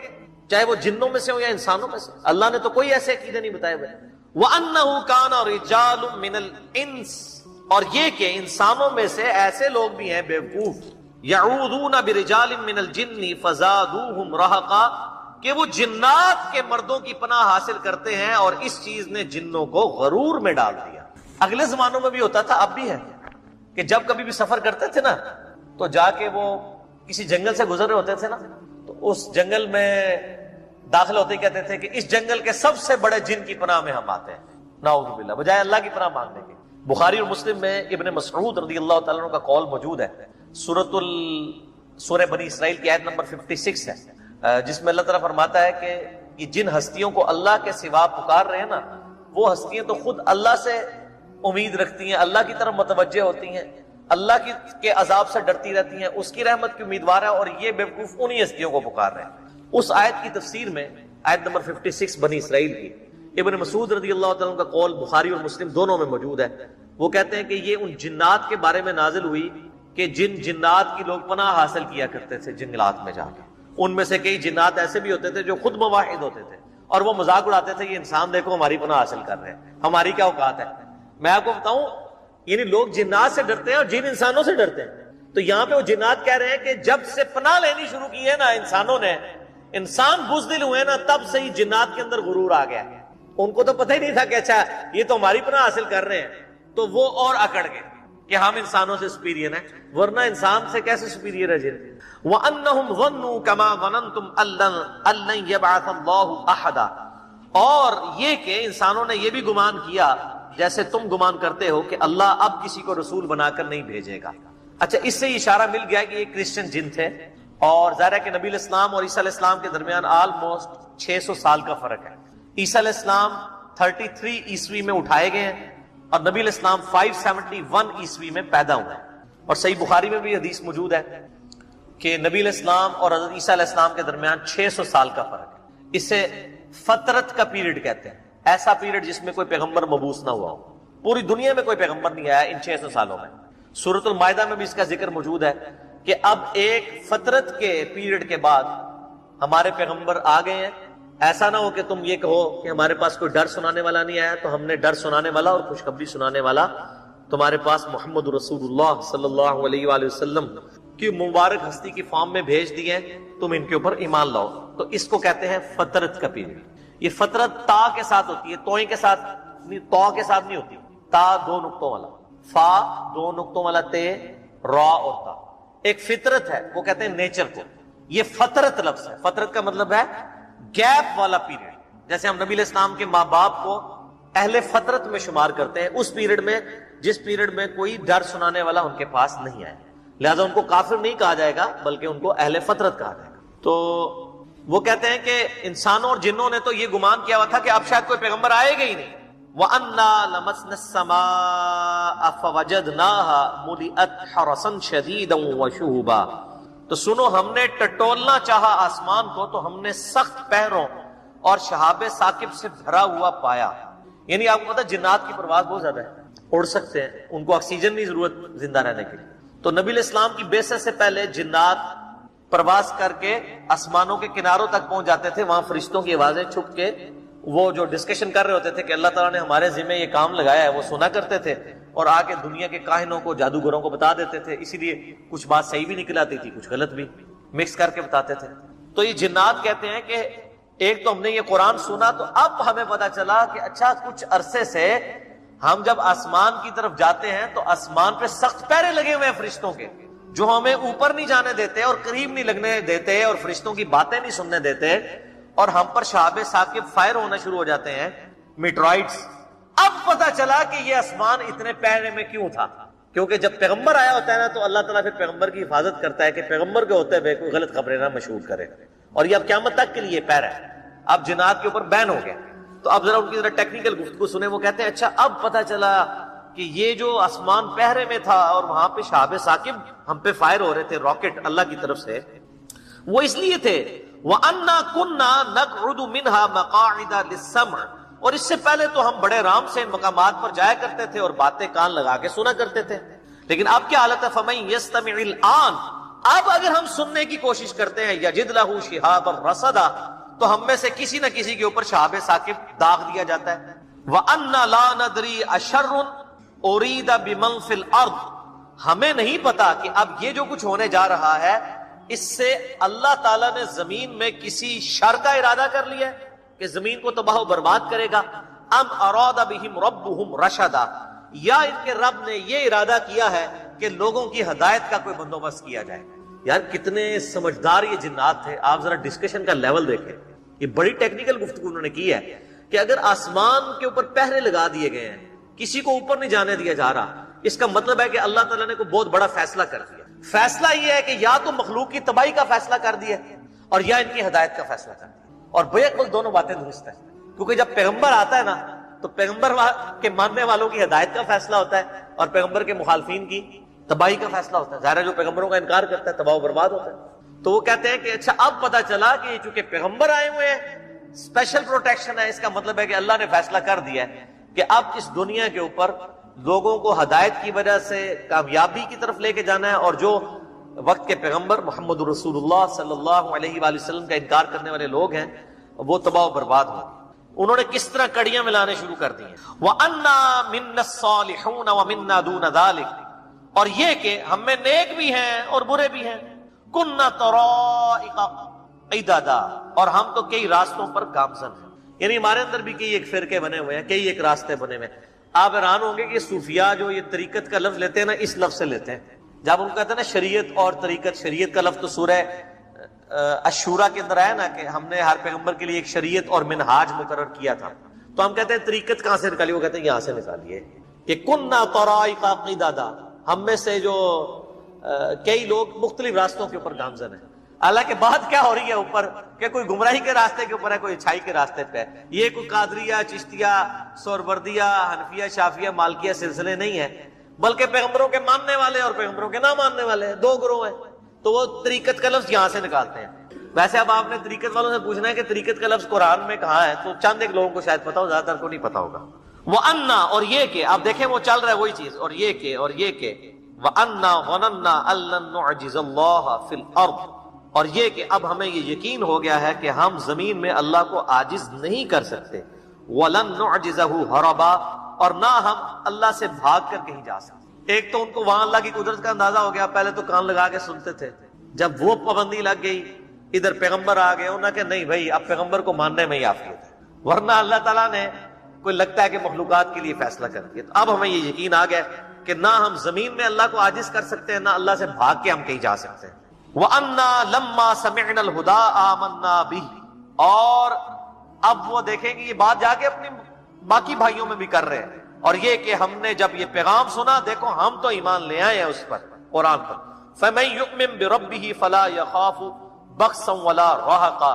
چاہے وہ جنوں میں سے ہو یا انسانوں میں سے. اللہ نے تو کوئی ایسے عقیدے نہیں بتائے ہوئے. وَأَنَّهُ كَانَ رِجَالٌ مِّنَ الْإِنسِ اور یہ کہ انسانوں میں سے ایسے لوگ بھی ہیں بیوقوف، یعوذون برجال من الجن فزادوہم رہقا، کہ وہ جنات کے مردوں کی پناہ حاصل کرتے ہیں اور اس چیز نے جنوں کو غرور میں ڈال دیا۔ اگلے زمانوں میں بھی ہوتا تھا، اب بھی ہے، کہ جب کبھی بھی سفر کرتے تھے نا تو جا کے وہ کسی جنگل سے گزر رہے ہوتے تھے نا، تو اس جنگل میں داخل ہوتے ہی کہتے تھے کہ اس جنگل کے سب سے بڑے جن کی پناہ میں ہم آتے ہیں، نعوذ باللہ، بجائے اللہ کی پناہ مانگنے کے۔ بخاری اور مسلم میں ابن مسعود رضی اللہ تعالیٰ عنہ کا قول موجود ہے، سورہ بنی اسرائیل کی آیت نمبر 56 ہے، جس میں اللہ تعالیٰ فرماتا ہے کہ یہ جن ہستیوں کو اللہ کے سوا پکار رہے ہیں نا، وہ ہستیاں تو خود اللہ سے امید رکھتی ہیں، اللہ کی طرف متوجہ ہوتی ہیں، اللہ کے عذاب سے ڈرتی رہتی ہیں، اس کی رحمت کی امیدوار ہے، اور یہ بیوقوف انہی ہستیوں کو پکار رہے ہیں۔ اس آیت کی تفسیر میں، آیت نمبر 56 بنی اسرائیل کی، ابن مسعود رضی اللہ تعالیٰ کا قول بخاری اور مسلم دونوں میں موجود ہے۔ وہ کہتے ہیں کہ یہ ان جنات کے بارے میں نازل ہوئی کہ جن جنات کی لوگ پناہ حاصل کیا کرتے تھے جنگلات میں جا کے، ان میں سے کئی جنات ایسے بھی ہوتے تھے جو خود مواحد ہوتے تھے، اور وہ مذاق اڑاتے تھے، یہ انسان دیکھو ہماری پناہ حاصل کر رہے ہیں، ہماری کیا اوقات ہے۔ میں آپ کو بتاؤں، یعنی لوگ جنات سے ڈرتے ہیں اور جن انسانوں سے ڈرتے ہیں۔ تو یہاں پہ وہ جنات کہہ رہے ہیں کہ جب سے پناہ لینی شروع کی ہے نا انسانوں نے، انسان بزدل ہوئے نا، تب سے ہی جنات کے اندر غرور آ گیا۔ ان کو تو پتہ ہی نہیں تھا کہ اچھا یہ تو ہماری پناہ حاصل کر رہے ہیں، تو وہ اور اکڑ گئے کہ ہم انسانوں سے سپیریئر ہیں، ورنہ انسان سے کیسے سپیریئر ہے جن۔ وَأَنَّهُمْ ظَنُّوا كَمَا ظَنَنْتُمْ أَن لَّن يَبْعَثَ اللَّهُ أَحَدًا، اور یہ کہ انسانوں نے یہ بھی گمان کیا جیسے تم گمان کرتے ہو کہ اللہ اب کسی کو رسول بنا کر نہیں بھیجے گا۔ اچھا، اس سے اشارہ مل گیا کہ یہ کرسچن جن تھے، اور ظاہر ہے کہ نبی علیہ السلام اور عیسیٰ علیہ السلام کے درمیان آلموسٹ 600 سال کا فرق ہے۔ عیسیٰ علیہ السلام 33 عیسوی میں اٹھائے گئے ہیں، اور نبی علیہ السلام 571 عیسوی میں پیدا ہوئے ہیں۔ اور صحیح بخاری میں بھی حدیث موجود ہے کہ نبی علیہ السلام اور حضرت عیسیٰ علیہ السلام کے درمیان 600 سال کا فرق ہے۔ اسے فترت کا پیریڈ کہتے ہیں، ایسا پیریڈ جس میں کوئی پیغمبر مبعوث نہ ہوا ہو، پوری دنیا میں کوئی پیغمبر نہیں آیا ان 600 سالوں میں۔ سورۃ المائدہ میں بھی اس کا ذکر موجود ہے کہ اب ایک فترت کے پیریڈ کے بعد ہمارے پیغمبر آ گئے ہیں، ایسا نہ ہو کہ تم یہ کہو کہ ہمارے پاس کوئی ڈر سنانے والا نہیں آیا، تو ہم نے ڈر سنانے والا اور خوشخبری سنانے والا تمہارے پاس محمد رسول اللہ صلی اللہ علیہ وآلہ وسلم کی مبارک ہستی کی فارم میں بھیج دیے، تم ان کے اوپر ایمان لاؤ۔ تو اس کو کہتے ہیں فترت کا پیریڈ۔ یہ فترت تا کے ساتھ ہوتی ہے، توئیں کے ساتھ نہیں، تو کے ساتھ نہیں ہوتی، تا 2 نقطوں والا، فا 2 نقطوں والا تے، را اور تا۔ ایک فطرت ہے، وہ کہتے ہیں نیچر کو، یہ فترت لفظ ہے۔ فترت کا مطلب ہے گیپ والا پیریڈ، جیسے ہم نبی علیہ السلام کے ماں باپ کو اہل فترت میں شمار کرتے ہیں، اس پیریڈ میں جس پیریڈ میں کوئی ڈر سنانے والا ان کے پاس نہیں آیا، لہذا ان کو کافر نہیں کہا جائے گا بلکہ ان کو اہل فترت کہا جائے گا۔ تو وہ کہتے ہیں کہ انسانوں اور جنوں نے تو یہ گمان کیا ہوا تھا کہ اب شاید کوئی پیغمبر آئے گا ہی نہیں۔ وَأَنَّا لَمَسْنَا السَّمَاءَ فَوَجَدْنَاهَا مُلِئَتْ حَرَسًا شَدِيدًا وَشُهُبًا، تو سنو ہم نے ٹٹولنا چاہا آسمان کو تو ہم نے سخت پہروں اور شہاب ثاقب سے بھرا ہوا پایا۔ یعنی آپ کو پتا جنات کی پرواز بہت زیادہ ہے، اڑ سکتے ہیں، ان کو آکسیجن کی ضرورت زندہ رہنے کے لیے۔ تو نبی علیہ السلام کی بعثت سے پہلے جنات پرواز کر کے آسمانوں کے کناروں تک پہنچ جاتے تھے، وہاں فرشتوں کی آوازیں چھپ کے وہ جو ڈسکشن کر رہے ہوتے تھے کہ اللہ تعالیٰ نے ہمارے ذمہ یہ کام لگایا ہے، وہ سنا کرتے تھے اور آ کے دنیا کے کاہنوں کو، جادوگروں کو بتا دیتے تھے۔ اسی لیے کچھ بات صحیح بھی نکل آتی تھی، کچھ غلط بھی، مکس کر کے بتاتے تھے۔ تو یہ جنات کہتے ہیں کہ ایک تو ہم نے یہ قرآن سنا تو اب ہمیں پتا چلا کہ اچھا کچھ عرصے سے ہم جب آسمان کی طرف جاتے ہیں تو آسمان پہ سخت پہرے لگے ہوئے ہیں فرشتوں کے، جو ہمیں اوپر نہیں جانے دیتے اور قریب نہیں لگنے دیتے اور فرشتوں کی باتیں نہیں سننے دیتے، اور ہم پر شہاب ثاقب فائر ہونا شروع ہو جاتے ہیں، میٹرائٹس۔ اب پتا چلا کہ یہ آسمان اتنے پہرے میں کیوں تھا، کیونکہ جب پیغمبر آیا ہوتا ہے نا تو اللہ تعالیٰ پھر پیغمبر کی حفاظت کرتا ہے کہ پیغمبر کے ہوتے ہوئے کوئی غلط خبریں نہ مشہور کرے، اور یہ اب قیامت تک کے لیے پہرا ہے۔ اب جنات کے اوپر بین ہو گیا۔ تو اب ذرا ان کی ذرا ٹیکنیکل گفتگو سنیں۔ وہ کہتے ہیں اچھا اب پتا چلا کہ یہ جو آسمان پہرے میں تھا اور وہاں پہ شہاب ثاقب ہم پہ فائر ہو رہے تھے راکٹ اللہ کی طرف سے، وہ اس لیے تھے وَأَنَّا كُنَّا نَقْعُدُ مِنْهَا مَقَاعِدَ لِلسَّمْعِ، اور اس سے پہلے تو ہم بڑے آرام سے ان مقامات پر جایا کرتے تھے اور باتیں کان لگا کے سنا کرتے تھے، لیکن اب کیا حالت ہے؟ فَمَن يَسْتَمِعِ الْآنَ، اب اگر ہم سننے کی کوشش کرتے ہیں يَجِدْ لَهُ شِهَابًا رَصَدًا، تو ہم میں سے کسی نہ کسی کے اوپر شہاب ثاقب داغ دیا جاتا ہے۔ وَأَنَّا لَا نَدْرِي أَشَرٌ، اُرِيدَ بِمَنْ فِي الْأَرْضِ، ہمیں نہیں پتا کہ اب یہ جو کچھ ہونے جا رہا ہے اس سے اللہ تعالیٰ نے زمین میں کسی شر کا ارادہ کر لیا ہے کہ زمین کو تباہ و برباد کرے گا، ام اراد بہم ربہم رشدا، یا ان کے رب نے یہ ارادہ کیا ہے کہ لوگوں کی ہدایت کا کوئی بندوبست کیا جائے۔ یار کتنے سمجھدار یہ جنات تھے، آپ ذرا ڈسکشن کا لیول دیکھیں، یہ بڑی ٹیکنیکل گفتگو انہوں نے کی ہے کہ اگر آسمان کے اوپر پہرے لگا دیے گئے ہیں، کسی کو اوپر نہیں جانے دیا جا رہا، اس کا مطلب ہے کہ اللہ تعالیٰ نے کوئی بہت بڑا فیصلہ کر دیا۔ فیصلہ یہ ہے کہ یا تو مخلوق کی تباہی کا فیصلہ کر دیا اور یا ان کی ہدایت کا فیصلہ کر دیا، اور بیک وقت دونوں باتیں درست ہیں، کیونکہ جب پیغمبر آتا ہے نا تو پیغمبر کے ماننے والوں کی ہدایت کا فیصلہ ہوتا ہے اور پیغمبر کے مخالفین کی تباہی کا فیصلہ ہوتا ہے۔ ظاہر ہے جو پیغمبروں کا انکار کرتا ہے تباہ و برباد ہوتا ہے۔ تو وہ کہتے ہیں کہ اچھا اب پتا چلا کہ چونکہ پیغمبر آئے ہوئے ہیں اسپیشل پروٹیکشن ہے، اس کا مطلب ہے کہ اللہ نے فیصلہ کر دیا ہے کہ اب اس دنیا کے اوپر لوگوں کو ہدایت کی وجہ سے کامیابی کی طرف لے کے جانا ہے، اور جو وقت کے پیغمبر محمد رسول اللہ صلی اللہ علیہ وآلہ وسلم کا انکار کرنے والے لوگ ہیں وہ تباہ و برباد ہوں گے۔ انہوں نے کس طرح کڑیاں ملانے شروع کر دی ہیں، وَأَنَّا مِنَّا الصَّالِحُونَ وَمِنَّا دُونَ ذَلِكَ، اور یہ کہ ہم میں نیک بھی ہیں اور برے بھی ہیں، كُنَّا طَرَائِقَ قِدَدًا، اور ہم تو کئی راستوں پر گامزن ہیں، یعنی ہمارے اندر بھی کئی ایک فرقے بنے ہوئے ہیں، کئی ایک راستے بنے ہوئے ہیں۔ آپ حیران ہوں گے کہ صوفیاء جو یہ طریقت کا لفظ لیتے ہیں نا، اس لفظ سے لیتے ہیں۔ جب ان کو کہتے ہیں نا شریعت اور طریقت، شریعت کا لفظ تو سورہ الشورى کے اندر آیا نا کہ ہم نے ہر پیغمبر کے لیے ایک شریعت اور منہاج مقرر کیا تھا، تو ہم کہتے ہیں طریقت کہاں سے نکالی، وہ کہتے ہیں یہاں سے نکالیے کہ کُنَّا طَرَائِقَ قِدَدًا، ہم میں سے جو کئی لوگ مختلف راستوں کے اوپر گامزن ہیں۔ حالانکہ بات کیا ہو رہی ہے اوپر کہ کوئی گمراہی کے راستے کے اوپر ہے، کوئی اچھائی کے راستے پہ ہے۔ یہ کوئی قادریہ، چشتیہ، سہروردیہ، حنفیہ، شافیہ، مالکیہ سلسلے نہیں ہے، بلکہ پیغمبروں کے ماننے والے اور پیغمبروں کے نہ ماننے والے ہیں، دو گروہ ہیں۔ تو وہ طریقت کا لفظ یہاں سے نکالتے ہیں۔ ویسے اب آپ نے طریقت والوں سے پوچھنا ہے کہ طریقت کا لفظ قرآن میں کہاں ہے، تو چند ایک لوگوں کو شاید پتا ہو، زیادہ تر کو نہیں پتا ہوگا۔ وَأَنَّا، اور یہ کہ آپ دیکھیں وہ چل رہا ہے وہی چیز، اور یہ کہ وَأَنَّا ظَنَنَّا أَن لَّن نُّعْجِزَ اللَّهَ فِي الْأَرْضِ، اور یہ کہ اب ہمیں یہ یقین ہو گیا ہے کہ ہم زمین میں اللہ کو عاجز نہیں کر سکتے، وَلَن نُّعْجِزَهُ هَرَبًا، اور نہ ہم اللہ سے بھاگ کر کہیں جا سکتے۔ ایک تو ان کو وہاں اللہ کی قدرت کا اندازہ ہو گیا، پہلے تو کان لگا کے سنتے تھے، جب وہ پابندی لگ گئی، ادھر پیغمبر آ گئے، انہوں نے کہا نہیں بھائی اب پیغمبر کو ماننے میں ہی عافیت ہے، ورنہ اللہ تعالیٰ نے کوئی لگتا ہے کہ مخلوقات کے لیے فیصلہ کر دیا۔ تو اب ہمیں یہ یقین آ گیا کہ نہ ہم زمین میں اللہ کو عاجز کر سکتے ہیں، نہ اللہ سے بھاگ کے ہم کہیں جا سکتے ہیں۔ وَأَنَّا لَمَّا سَمِعْنَا الْهُدَىٰ آمَنَّا بِهِ، اور اب وہ دیکھیں کہ یہ بات جا کے اپنی باقی بھائیوں میں بھی کر رہے ہیں، اور یہ کہ ہم نے جب یہ پیغام سنا، دیکھو ہم تو ایمان لے آئے ہیں اس پر، قرآن پر۔ فَمَن يُؤْمِن بِرَبِّهِ فَلَا يَخَافُ بَخْسًا وَلَا رَهَقًا،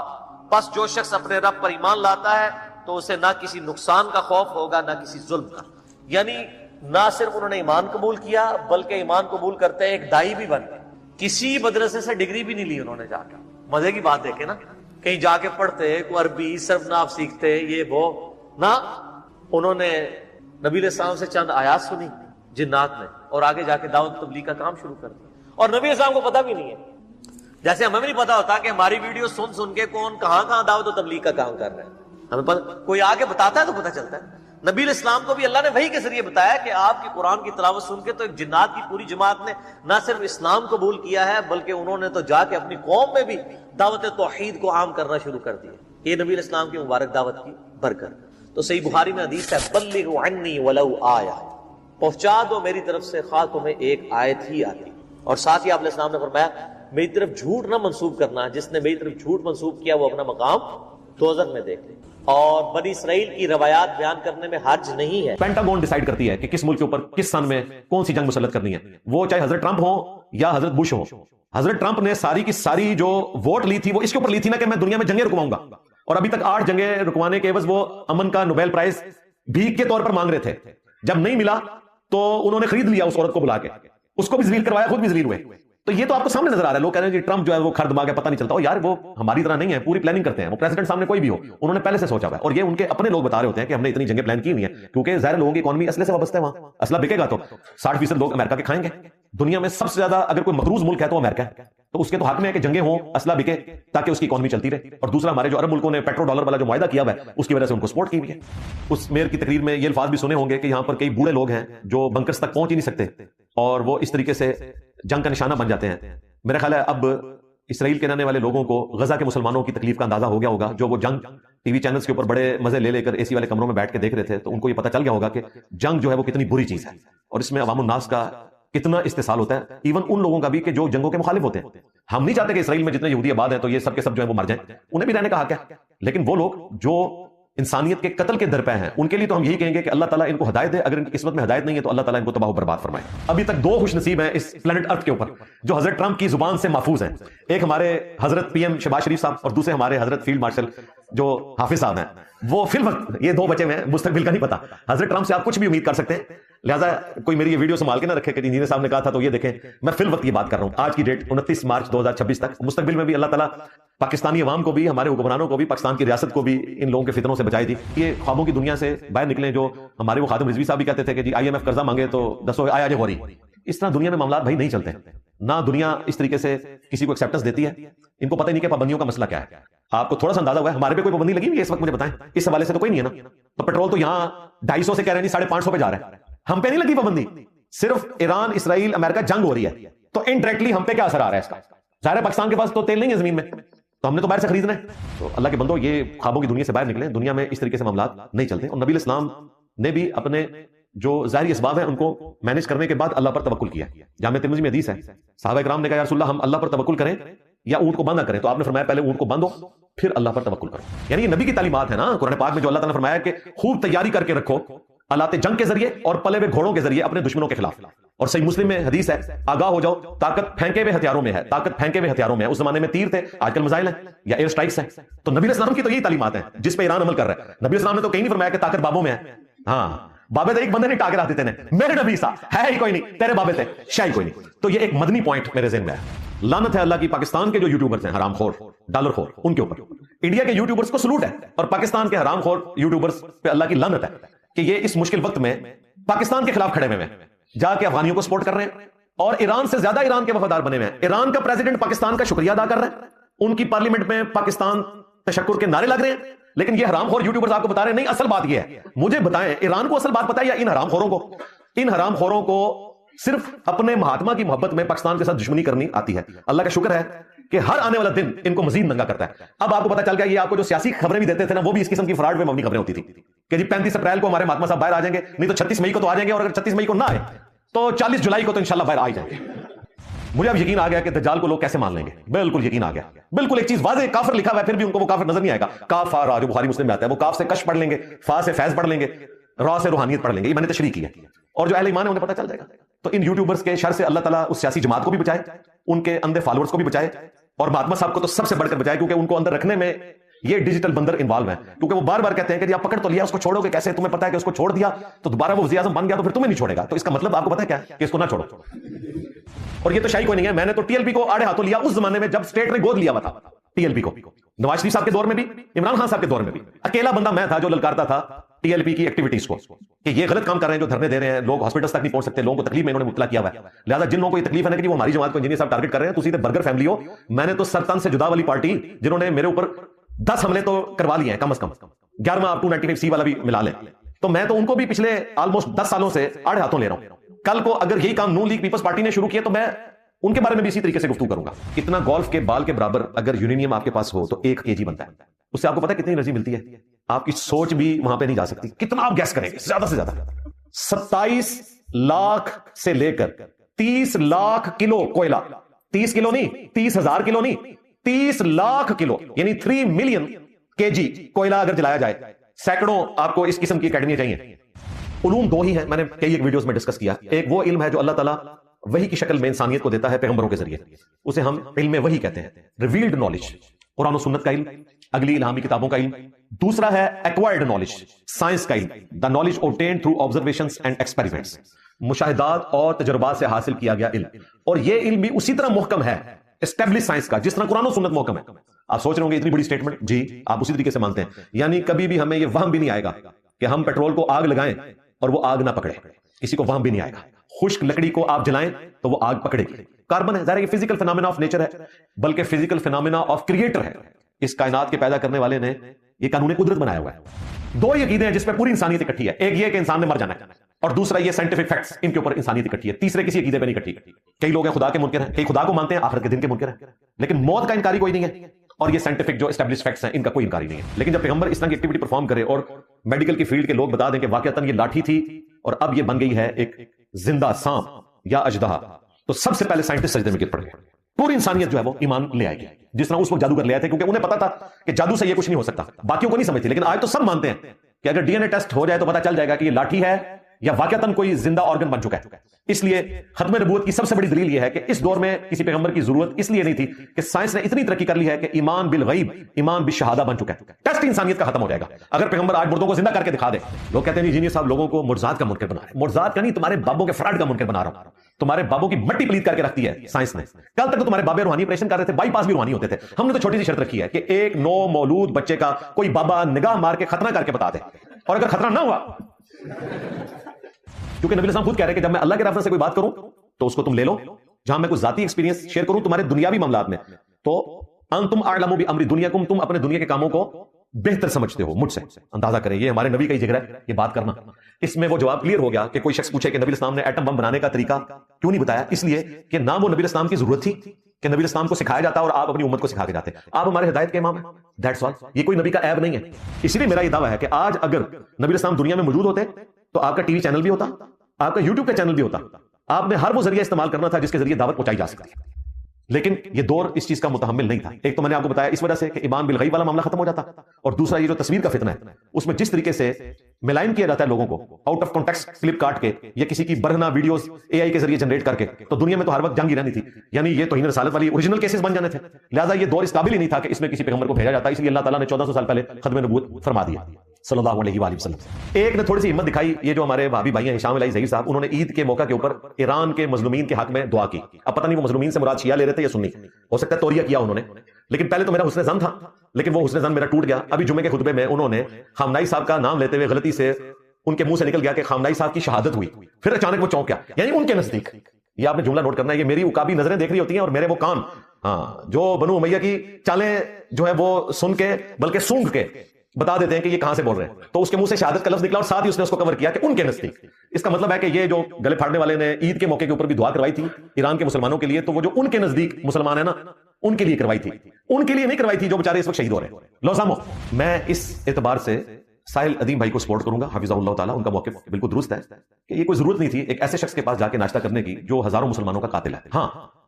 بس جو شخص اپنے رب پر ایمان لاتا ہے تو اسے نہ کسی نقصان کا خوف ہوگا نہ کسی ظلم کا۔ یعنی نہ صرف انہوں نے ایمان قبول کیا بلکہ ایمان قبول کرتے ایک دائی بھی بن گئے، کسی مدرسے سے ڈگری بھی نہیں لی انہوں نے جا کر۔ مزے کی بات دیکھیں نا، کہیں جا کے پڑھتے کوئی عربی صرف ناف سیکھتے یہ وہ نہ، انہوں نے نبی علیہ السلام سے چند آیات سنی جنات نے، اور آگے جا کے دعوت تبلیغ کا کام شروع کر دیا، اور نبی علیہ السلام کو پتہ بھی نہیں ہے، جیسے ہمیں بھی نہیں پتا ہوتا کہ ہماری ویڈیو سن سن کے کون کہاں کہاں دعوت و تبلیغ کا کام کر رہے ہیں، ہمیں پتہ، کوئی آگے بتاتا ہے تو پتہ چلتا ہے۔ نبی علیہ السلام کو بھی اللہ نے وحی کے ذریعے بتایا کہ آپ کی قرآن کی تلاوت سن کے تو ایک جنات کی پوری جماعت نے نہ صرف اسلام قبول کیا ہے بلکہ انہوں نے تو جا کے اپنی قوم میں بھی دعوت توحید کو عام کرنا شروع کر دیا۔ یہ نبی علیہ السلام کی مبارک دعوت کی برکت۔ تو صحیح بخاری میں حدیث ہے، بلغوا عنی ولو آیہ، پہنچا دو میری طرف سے خواہ تمہیں ایک آیت ہی آتی۔ اور ساتھ ہی آپ علیہ السلام نے فرمایا میری طرف جھوٹ نہ منسوب کرنا، جس نے میری طرف جھوٹ منسوب کیا وہ اپنا مقام دوزخ میں دیکھ لے۔ اور بنی اسرائیل کی روایات بیان کرنے میں حرج نہیں ہے۔ پینٹاگون ڈیسائیڈ کرتی ہے کہ کس ملک کے اوپر کس سن میں کون سی جنگ مسلط کرنی ہے، وہ چاہے حضرت ٹرمپ ہو یا حضرت بش ہو۔ حضرت ٹرمپ نے ساری کی ساری جو ووٹ لی تھی وہ اس کے اوپر لی تھی نا کہ میں دنیا میں جنگیں رکواؤں گا، اور ابھی تک 8 جنگیں رکوانے کے عوض وہ امن کا نوبیل پرائز بھیک کے طور پر مانگ رہے تھے۔ جب نہیں ملا تو انہوں نے خرید لیا اس عورت کو بلا کے، اس کو بھی ذلیل کروایا، خود بھی ذلیل ہوئے۔ تو یہ تو آپ کو سامنے نظر آ رہا ہے، لوگ کہہ رہے ہیں جی ٹرمپ جو ہے وہ کھر دماغ ہے، پتہ نہیں چلتا۔ یار وہ ہماری طرح نہیں ہے، پوری پلاننگ کرتے ہیں، وہ پریزیڈنٹ سامنے کوئی بھی ہو انہوں نے پہلے سے سوچا ہوا ہے، اور یہ ان کے اپنے لوگ بتا رہے ہوتے ہیں کہ ہم نے اتنی جنگیں پلان کی ہوئی ہیں، کیونکہ ظاہر لوگوں کی اکانومی اسلحے سے وابستہ ہے، وہاں اسلحہ بکے گا تو 60% لوگ امریکہ کے کھائیں گے۔ دنیا میں سب سے زیادہ اگر کوئی مقروض ملک ہے تو امریکہ ہے، تو اس کے تو حق میں ہے کہ جنگیں ہوں، اسلحہ بکے تاکہ اس کی اکانومی چلتی رہے. اور دوسرا ہمارے جو عرب ملکوں نے پیٹرو ڈالر والا جو معاہدہ کیا ہوا ہے اس کی وجہ سے ان کو سپورٹ کی ہوئی ہے. اس میئر کی تقریر میں یہ الفاظ بھی سنے ہوں گے کہ یہاں پر کئی بوڑھے لوگ ہیں جو بنکرز تک پہنچ ہی نہیں سکتے اور وہ اس طریقے سے جنگ کا نشانہ بن جاتے ہیں. میرا خیال ہے اب اسرائیل کے رہنے والے لوگوں کو غزہ کے مسلمانوں کی تکلیف کا اندازہ ہو گیا ہوگا. جو وہ جنگ ٹی وی چینلز کے اوپر بڑے مزے لے کر اے سی والے کمروں میں بیٹھ کے دیکھ رہے تھے تو ان کو یہ پتہ چل گیا ہوگا کہ جنگ جو ہے وہ کتنی بری چیز ہے اور اس میں عوام الناس کا کتنا استحصال ہوتا ہے، ایون ان لوگوں کا بھی کہ جو جنگوں کے مخالف ہوتے ہیں. ہم نہیں چاہتے کہ اسرائیل میں جتنے یہودی آباد ہیں تو یہ سب کے سب جو ہیں وہ مر جائیں، انہیں بھی رہنے کا حق ہے. لیکن وہ لوگ جو انسانیت کے قتل کے درپے ہیں ان کے لیے تو ہم یہی کہیں گے کہ اللہ تعالیٰ ان کو ہدایت دے. اگر ان کی قسمت میں ہدایت نہیں ہے تو اللہ تعالیٰ ان کو تباہ و برباد فرمائے. ابھی تک 2 خوش نصیب ہیں اس پلانٹ ارتھ کے اوپر جو حضرت ٹرمپ کی زبان سے محفوظ ہیں. ایک ہمارے حضرت پی ایم شہباز شریف صاحب اور دوسرے ہمارے حضرت فیلڈ مارشل جو حافظ صاحب ہیں. وہ فی الوقت یہ 2 بچے ہیں، مستقبل کا نہیں پتا. حضرت ٹرمپ سے آپ کچھ بھی امید کر سکتے ہیں، لہٰذا کوئی میری یہ ویڈیو سنبھال کے نہ رکھے کہ انجینئر صاحب نے کہا تھا تو یہ دیکھیں. میں فی الوقت یہ بات کر رہا ہوں، آج کی ڈیٹ 29 مارچ 2026 تک. مستقبل میں بھی اللہ تعالیٰ پاکستانی عوام کو بھی، ہمارے حکمرانوں کو بھی، پاکستان کی ریاست کو بھی ان لوگوں کے فتنوں سے بچائی تھی. یہ خوابوں کی دنیا سے باہر نکلیں. جو ہمارے وہ خادم رضوی صاحب بھی کہتے تھے کہ جی IMF قرضہ مانگے تو دسو آیا جے غوری. اس طرح دنیا میں معاملات بھائی نہیں چلتے. نہ دنیا اس طریقے سے کسی کو ایکسیپٹنس دیتی ہے. ان کو پتہ ہی نہیں کہ پابندیوں کا مسئلہ کیا ہے. آپ کو تھوڑا سا اندازہ ہوا ہے ہمارے پہ کوئی پابندی لگی ہوئی ہے اس وقت؟ مجھے بتائیں. اس حوالے سے تو کوئی نہیں ہے نا. تو پیٹرول تو یہاں 250 سے کہہ رہے ہیں 550 پہ جا رہا ہے. ہم پہ نہیں لگی پابندی. صرف ایران اسرائیل امریکہ جنگ ہو رہی ہے تو انڈائریکٹلی ہم پہ کیا اثر آ رہا ہے اس کا؟ ظاہر ہے پاکستان کے پاس تو تیل نہیں ہے زمین میں تو ہم نے تو باہر سے خریدنا ہے. تو اللہ کے بندو یہ خوابوں کی دنیا سے باہر نکلیں. دنیا میں اس طریقے سے معاملات نہیں چلتے. اور نبی اسلام نے بھی اپنے جو ظاہری اسباب ہیں ان کو مینج کرنے کے بعد اللہ پر توکل کیا. جامع ترمذی میں حدیث ہے، صحابہ کرام نے کہا یا رسول اللہ ہم اللہ پر توکل کریں یا اونٹ کو بندھا کریں؟ تو آپ نے فرمایا پہلے اونٹ کو باندھو پھر اللہ پر توکل کرو. یعنی یہ نبی کی تعلیمات ہے نا قرآن پاک میں جو اللہ تعالیٰ نے فرمایا کہ خوب تیاری کر کے رکھو آلات جنگ کے ذریعے اور پلے ہوئے گھوڑوں کے ذریعے اپنے دشمنوں کے خلاف. اور صحیح مسلم میں حدیث ہے آگاہ ہو جاؤ طاقت پھینکے ہوئے ہتھیاروں میں ہے. طاقت پھینکے ہوئے ہتھیاروں میں ہے. اس زمانے میں تیر تھے، آج کل میزائل ہیں یا ایئر سٹرائکس ہیں. تو نبی اسلام کی تو یہی تعلیمات ہیں جس پہ ایران عمل کر رہا ہے. نبی اسلام نے تو کہیں نہیں فرمایا کہ طاقت بابوں میں ہے. ہاں بابے تو ایک بندے نے ٹاکے رکھ دیتے ہیں، میرے نبی سا ہے ہی کوئی نہیں، تیرے بابے تھے شاہی کوئی نہیں. تو یہ ایک مدنی پوائنٹ میرے ذہن میں ہے. لعنت ہے اللہ کی پاکستان کے جو یوٹیوبرز ہیں حرام خور ڈالر خور ان کے اوپر. انڈیا کے یوٹیوبرز کو سلوٹ ہے اور پاکستان کے حرام خور یوٹیوبرز پہ اللہ کی لعنت ہے کہ یہ اس مشکل وقت میں پاکستان کے خلاف کھڑے ہوئے ہیں، جا کے افغانیوں کو سپورٹ کر رہے ہیں اور ایران سے زیادہ ایران کے وفادار بنے ہوئے ہیں. ایران کا پریزیڈنٹ پاکستان کا شکریہ ادا کر رہا ہے، ان کی پارلیمنٹ میں پاکستان تشکر کے نعرے لگ رہے ہیں. لیکن یہ حرام خور یوٹیوبرز آپ کو بتا رہے ہیں نہیں اصل بات یہ ہے. مجھے بتائیں ایران کو اصل بات پتہ ہے یا ان حرام خوروں کو؟ ان حرام خوروں کو صرف اپنے مہاتما کی محبت میں پاکستان کے ساتھ دشمنی کرنی آتی ہے. اللہ کا شکر ہے کہ ہر آنے والا دن ان کو مزید ننگا کرتا ہے. اب آپ کو پتا چل گیا یہ آپ کو جو سیاسی خبریں بھی دیتے تھے نا وہ بھی اس قسم کی فراڈ میں مبنی خبریں ہوتی تھی کہ جی 35 اپریل کو ہمارے مہاتما صاحب باہر آ جائیں گے، نہیں تو 36 مئی کو تو آ جائیں گے، اور اگر 36 مئی کو نہ آئے تو 40 جولائی کو تو انشاءاللہ باہر آ ہی جائیں گے. مجھے اب یقین آ گیا کہ دجال کو لوگ کیسے مان لیں گے. بالکل یقین آ گیا. بالکل ایک چیز واضح کافر لکھا ہوا ہے پھر بھی ان کو وہ کافر نظر نہیں آئے گا. کافر جو بخاری مسلم میں آتا ہے وہ کاف سے کش پڑھ لیں گے، فا سے فیض پڑھ لیں گے، را سے روحانیت پڑھ لیں گے. یہ میں نے تشریح کی ہے اور جو اہل ایمان ہے انہیں پتہ چل جائے گا. تو ان یوٹیوبرز کے شر سے اللہ تعالیٰ اس سیاسی جماعت کو بھی بچائے، ان کے اندھے فالوورز کو بھی بچائے اور مہاتما صاحب کو تو سب سے بڑھ کر بچائے کیونکہ ان کو اندر رکھنے میں یہ ڈیجیٹل بندر انوالو ہے. کیونکہ وہ بار بار کہتے ہیں کہ جی آپ پکڑ تو لیا اس کو چھوڑو گے کیسے؟ تمہیں پتا ہے کہ اس کو چھوڑ دیا تو دوبارہ وہ وزیر اعظم بن گیا تو پھر تمہیں نہیں چھوڑے گا. تو اس کا مطلب آپ کو پتا ہے کیا کہ اس کو نہ چھوڑو. اور یہ تو شاہی کوئی نہیں ہے. میں نے تو TLP کو آڑے ہاتھوں لیا اس زمانے میں جب اسٹیٹ نے گود لیا ہوا تھا TLP کو. نواز شریف صاحب کے دور میں بھی، عمران خان صاحب کے دور میں بھی اکیلا بندہ میں تھا جو للکارتا تھا TLP کی ایکٹیویٹیز کو کہ یہ غلط کام کر رہے ہیں جو دھرنے دے رہے ہیں، لوگ ہاسپٹلز تک نہیں پہنچ سکتے، لوگوں کو تکلیف میں انہوں نے مبتلا کیا ہوا ہے. لہٰذا جن لوگوں کو یہ تکلیف ہے نا کہ وہ ہماری جماعت کو انجینئر صاحب ٹارگٹ کر رہے ہیں، تو سیدھے برگر فیملی ہو. میں نے تو سرطان سے جدا والی پارٹی جنہوں نے میرے اوپر 10 حملے تو کروا لیے ہیں کم از کم، 11واں آپ 295C والا بھی ملا لیں، تو میں تو ان کو بھی پچھلے آلموسٹ 10 سالوں سے آڑے ہاتھوں لے رہا ہوں. کل کو اگر یہی کام نون لیگ پیپلز پارٹی نے شروع کیا تو میں ان کے بارے میں بھی اسی طریقے سے گفتگو کروں گا. اتنا گولف کے بال کے برابر اگر یورینیم آپ کے پاس ہو تو 1 kg بنتا ہے. اس سے آپ کو پتا ہے کتنی انرجی ملتی ہے؟ آپ کی سوچ بھی وہاں پہ نہیں جا سکتی. کتنا آپ گیس کریں گے زیادہ سے زیادہ 27 لاکھ سے لے کر 30 لاکھ کلو کوئلہ، 30 کلو نہیں، 30,000 کلو نہیں، 30 لاکھ کلو یعنی 3 ملین kg کوئلہ اگر جلایا جائے. سینکڑوں آپ کو اس قسم کی اکیڈمیاں چاہیے. علوم 2 ہی ہیں، میں نے کئی ایک ویڈیوز میں ڈسکس کیا. ایک وہ علم ہے جو اللہ تعالیٰ وحی کی شکل میں انسانیت کو دیتا ہے پیغمبروں کے ذریعے، اسے ہم علم وحی کہتے ہیں، ریویلڈ نالج، قرآن و سنت کا علم، اگلی الہامی کتابوں کا علم. دوسرا ہے ایکوائرڈ نالج، سائنس کا علم، the knowledge obtained through observations and experiments، مشاہدات اور تجربات سے حاصل کیا گیا علم. اور یہ علم بھی اسی طرح محکم ہے اسٹیبلش سائنس کا جس طرح قرآن و سنت محکم ہے. آپ سوچ رہے ہوں گے اتنی بڑی سٹیٹمنٹ، جی آپ اسی طریقے سے مانتے ہیں. یعنی کبھی بھی ہمیں یہ وہم بھی نہیں آئے گا کہ ہم پیٹرول کو آگ لگائیں اور وہ آگ نہ پکڑے، کسی کو وہم بھی نہیں آئے گا. خشک لکڑی کو آپ جلائیں تو وہ آگ پکڑے گی. کاربن ہے، ظاہر ہے یہ فزیکل فینومینا آف نیچر ہے، بلکہ فزیکل فینومینا آف کریٹر ہے. اس کائنات کے پیدا کرنے والے نے یہ قانون قدرت بنایا ہوا ہے. دو عقیدے ہیں جس پہ پوری انسانیت اکٹھی ہے، ایک یہ کہ انسان نے مر جانا ہے، اور دوسرا یہ سائنٹیفک فیکٹس، ان کے اوپر انسانیت اکٹھی ہے. تیسرے کسی عقیدے پہ نہیں اکٹھی. کئی لوگ ہیں خدا کے منکر ہیں، کئی خدا کو مانتے ہیں، آخرت کے دن کے منکر ہیں، لیکن موت کا انکاری کوئی نہیں ہے. اور یہ سائنٹیفک جو اسٹیبلش فیکٹس ہیں ان کا کوئی انکاری نہیں ہے. لیکن جب پیغمبر اس طرح کی ایکٹیویٹی پرفارم کرے اور میڈیکل کی فیلڈ کے لوگ بتا دیں کہ واقعتاً یہ لاٹھی تھی اور اب یہ بن گئی ہے ایک زندہ سانپ یا اژدہا، تو سب سے پہلے سائنٹسٹ سجدے میں گر پڑ گئے. پوری انسانیت جو ہے وہ ایمان لے آئے گی، جس طرح اس وقت جادوگر لے آئے تھے، کیونکہ انہیں پتا تھا کہ جادو سے یہ کچھ نہیں ہو سکتا. باقیوں کو نہیں سمجھتی، لیکن آج تو سب مانتے ہیں کہ اگر ڈی این اے ٹیسٹ ہو جائے تو پتا چل جائے گا کہ یہ لاٹھی ہے یا واقعتاً کوئی زندہ آرگن بن چکا ہے. اس لیے ختم نبوت کی سب سے بڑی دلیل یہ ہے کہ اس دور میں کسی پیغمبر کی ضرورت اس لیے نہیں تھی کہ سائنس نے اتنی ترقی کر لی ہے کہ ایمان بالغیب، ایمان بالشہادہ بن چکا ہے. ٹیسٹ انسانیت کا ختم ہو جائے گا اگر پیغمبر آج مردوں کو زندہ کر کے دکھا دے. لوگ کہتے ہیں جی جینیس صاحب لوگوں کو معجزات کا منکر بنا رہے ہیں. معجزات کا نہیں، تمہارے بابوں کے فراڈ کا منکر بنا رہا ہوں. تمہارے بابوں کی مٹی پلیت کر کے رکھتی ہے سائنس نے. کل تک تو تمہارے بابے روحانی آپریشن کر رہے تھے، بائی پاس بھی روحانی ہوتے تھے. ہم نے تو چھوٹی سی شرط رکھی ہے کہ ایک نو مولود بچے کا کوئی بابا نگاہ مار کے ختنہ کر کے بتا دے، اور اگر ختنہ نہ ہوا، کیونکہ نبی الاسلام خود کہہ رہے کہ جب میں اللہ کے ریفرنس سے کوئی بات کروں تو اس کو تم لے لو. جہاں میں کوئی ذاتی ایکسپیرینس شیئر کروں تمہارے دنیاوی معاملات میں، تو انتم اعلم بامر دنیاکم، تم اپنے دنیا کے کاموں کو بہتر سمجھتے ہو مجھ سے. اندازہ کریں یہ ہمارے نبی کا ہی ذکر ہے یہ بات کرنا. اس میں وہ جواب کلیئر ہو گیا کہ کوئی شخص پوچھے کہ نبی الاسلام نے ایٹم بم بنانے کا طریقہ کیوں نہیں بتایا؟ اس لیے کہ نہ وہ نبی الاسلام کی ضرورت تھی کہ نبی الاسلام کو سکھایا جاتا اور آپ اپنی امت کو سکھا کے جاتے. آپ ہمارے ہدایت کے امام ہیں، دیٹس آل. یہ کوئی نبی کا عیب نہیں ہے. اسی لیے میرا یہ دعویٰ ہے کہ آج اگر نبی الاسلام دنیا میں موجود ہوتے تو آپ کا ٹی وی چینل بھی ہوتا، آپ کا یوٹیوب کا چینل بھی ہوتا. آپ نے ہر وہ ذریعہ استعمال کرنا تھا جس کے ذریعے دعوت پہنچائی جا سکتی ہے. لیکن یہ دور اس چیز کا متحمل نہیں تھا. ایک تو میں نے آپ کو بتایا اس وجہ سے کہ ایمان بالغیب والا معاملہ ختم ہو جاتا، اور دوسرا یہ جو تصویر کا فتنہ ہے اس میں جس طریقے سے ملائن کیا جاتا ہے لوگوں کو آؤٹ آف کانٹیکسٹ کلپ کاٹ کے یا کسی کی برہنہ ویڈیوز اے آئی کے ذریعے جنریٹ کر کے، تو دنیا میں تو ہر وقت جنگ ہی رہنی تھی. یعنی یہ توہین رسالت والی اوریجنل کیسز بن جانے تھے. لہٰذا یہ دور اس قابل ہی نہیں تھا کہ اس میں کسی پیغمبر کو بھیجا جاتا. اس لیے اللہ تعالیٰ نے 1400 سال پہلے ختم نبوت فرما دیا صلی اللہ علیہ وآلہ وسلم. ایک نے تھوڑی سی ہمت دکھائی، یہ جو ہمارے بھابھی بھائی ہیں ہشام علی ظہیر صاحب، انہوں نے عید کے موقع کے اوپر ایران کے مظلومین کے حق میں دعا کی. اب پتہ نہیں وہ مظلومین سے مراد شیعہ لے رہے تھے یا سنی، ہو سکتا ہے توریہ کیا انہوں نے. لیکن پہلے تو میرا حسن ظن تھا، لیکن وہ حسن ظن میرا ٹوٹ گیا. ابھی جمعے کے خطبے میں انہوں نے خامنائی صاحب کا نام لیتے ہوئے غلطی سے ان کے منہ سے نکل گیا کہ خامنائی صاحب کی شہادت ہوئی. پھر اچانک وہ چونک گیا. یعنی ان کے نزدیک، یہ آپ نے جملہ نوٹ کرنا ہے، یہ میری عقابی نظریں دیکھ رہی ہوتی ہیں اور میرے وہ کان، ہاں، جو بنو امیہ کی چالیں جو ہے وہ سن کے بلکہ سونگ کے بتا دیتے ہیں کہ یہ کہاں سے بول رہے ہیں. تو اس کے منہ سے شہادت کا لفظ نکلا اور ساتھ ہی اس نے اس کو کور کیا کہ ان کے نزدیک. اس کا مطلب ہے کہ یہ جو گلے پھاڑنے والے نے عید کے موقع کے اوپر بھی دعا کروائی تھی ایران کے مسلمانوں کے لیے، تو وہ جو ان کے نزدیک مسلمان ہیں نا، ان کے لیے کروائی تھی، ان کے لیے نہیں کروائی تھی جو بیچارے اس وقت شہید ہو رہے ہیں. لو سامو، میں اس اعتبار سے ساحل ادیم بھائی کو سپورٹ کروں گا حفظہ اللہ تعالیٰ. ان کا موقف بالکل درست ہے کہ یہ کوئی ضرورت نہیں تھی ایک ایسے شخص کے پاس جا کے ناشتہ کرنے کی جو ہزاروں مسلمانوں کا قاتل ہے. ہاں،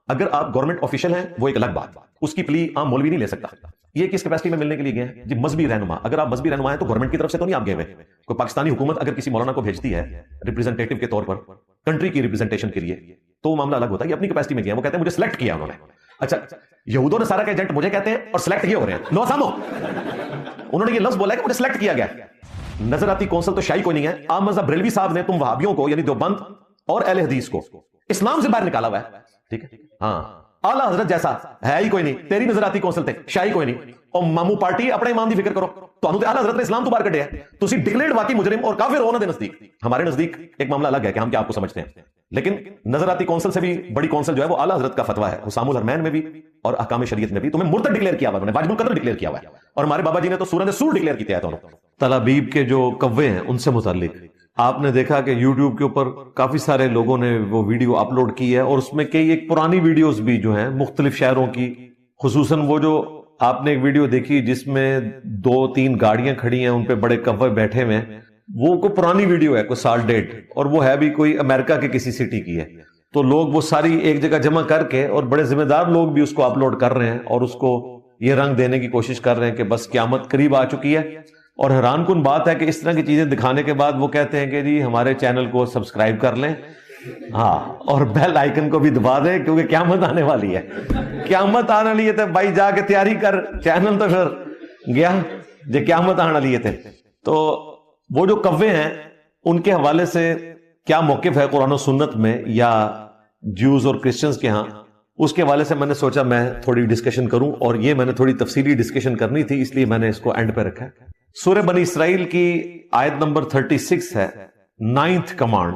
اگر آپ گورنمنٹ آفیشل ہیں وہ ایک الگ بات، اس کی پلی عام مولوی نہیں لے سکتا. یہ کس کیپیسٹی میں ملنے کے لیے گئے ہیں جی؟ مذہبی رہنما. اگر آپ مذہبی رہنما ہیں تو گورنمنٹ کی طرف سے تو نہیں آپ گئے ہوئے. کوئی پاکستانی حکومت اگر کسی مولانا کو بھیجتی ہے ریپرزینٹیٹو کے طور پر کنٹری کی ریپرزنٹیشن کے لیے تو وہ معاملہ الگ ہوتا ہے. یہ اپنی کیپیسٹی میں گئے ہیں، وہ کہتے ہیں مجھے سلیکٹ کیا انہوں نے. اچھا، یہودوں نے سارا کے ایجنٹ مجھے کہتے ہیں اور سلیکٹ یہ ہو رہے ہیں. لو سامو، انہوں نے یہ لفظ بولا کہ مجھے سلیکٹ کیا گیا. نظر آتی کونسل تو شاہی کوئی نہیں ہے. عام مذہب بریلوی صاحب نے تم وہابیوں کو یعنی دیوبند اور اہل حدیث کو اسلام سے باہر نکالا ہوا ہے. ٹھیک ہے، ہاں، اعلیٰ حضرت جیسا ہے ہی کوئی نہیں. تیری نظر آتی کونسل تے شاہی کوئی نہیں. اور مامو پارٹی اپنے امام دی فکر کرو. تو اعلیٰ حضرت نے اسلام تو باہر کڈیا ہے. تسی ڈکلیئرڈ واقعی مجرم اور کافر ہو نہ دے نزدیک. ہمارے نزدیک ایک معاملہ الگ ہے کہ ہم کیا آپ کو سمجھتے ہیں، لیکن نظر آتی کونسل سے بھی بڑی کونسل جو ہے وہ اعلیٰ حضرت کا فتویٰ ہے. حسام الحرمین میں بھی اور احکام شریعت میں بھی تمہیں مرتد ڈکلیئر کیا ہوا ہے، واجب القتل ڈکلیئر کیا ہوا ہے. اور ہمارے بابا جی نے تو سورہ سور ڈکلیئر کی ہے. تلابیب کے جو کوے ہیں ان سے متعلق آپ نے دیکھا کہ یوٹیوب کے اوپر کافی سارے لوگوں نے وہ ویڈیو اپلوڈ کی ہے، اور اس میں کئی ایک پرانی ویڈیوز بھی جو ہیں مختلف شہروں کی، خصوصاً وہ جو آپ نے ایک ویڈیو دیکھی جس میں 2-3 گاڑیاں کھڑی ہیں، ان پہ بڑے کوے بیٹھے ہوئے ہیں. وہ کوئی پرانی ویڈیو ہے، کوئی سال ڈیٹ، اور وہ ہے بھی کوئی امریکہ کے کسی سٹی کی ہے. تو لوگ وہ ساری ایک جگہ جمع کر کے، اور بڑے ذمہ دار لوگ بھی اس کو اپلوڈ کر رہے ہیں اور اس کو یہ رنگ دینے کی کوشش کر رہے ہیں کہ بس قیامت قریب آ چکی ہے. اور حیران کن بات ہے کہ اس طرح کی چیزیں دکھانے کے بعد وہ کہتے ہیں کہ جی ہمارے چینل کو سبسکرائب کر لیں، ہاں، اور بیل آئیکن کو بھی دبا دیں کیونکہ قیامت آنے والی ہے. قیامت آنے والی ہے تو بھائی جا کے تیاری کر. چینل تو پھر گیا جو قیامت آنے والی ہے. تو وہ جو کوے ہیں ان کے حوالے سے کیا موقف ہے قرآن و سنت میں یا جیوز اور کرسچنز کے ہاں، اس کے حوالے سے میں نے سوچا میں تھوڑی ڈسکشن کروں. اور یہ میں نے تھوڑی تفصیلی ڈسکشن کرنی تھی، اس لیے میں نے اس کو اینڈ پہ رکھا ہے. سورہ بنی اسرائیل کی آیت نمبر 36 ہے، 9th کمانڈ.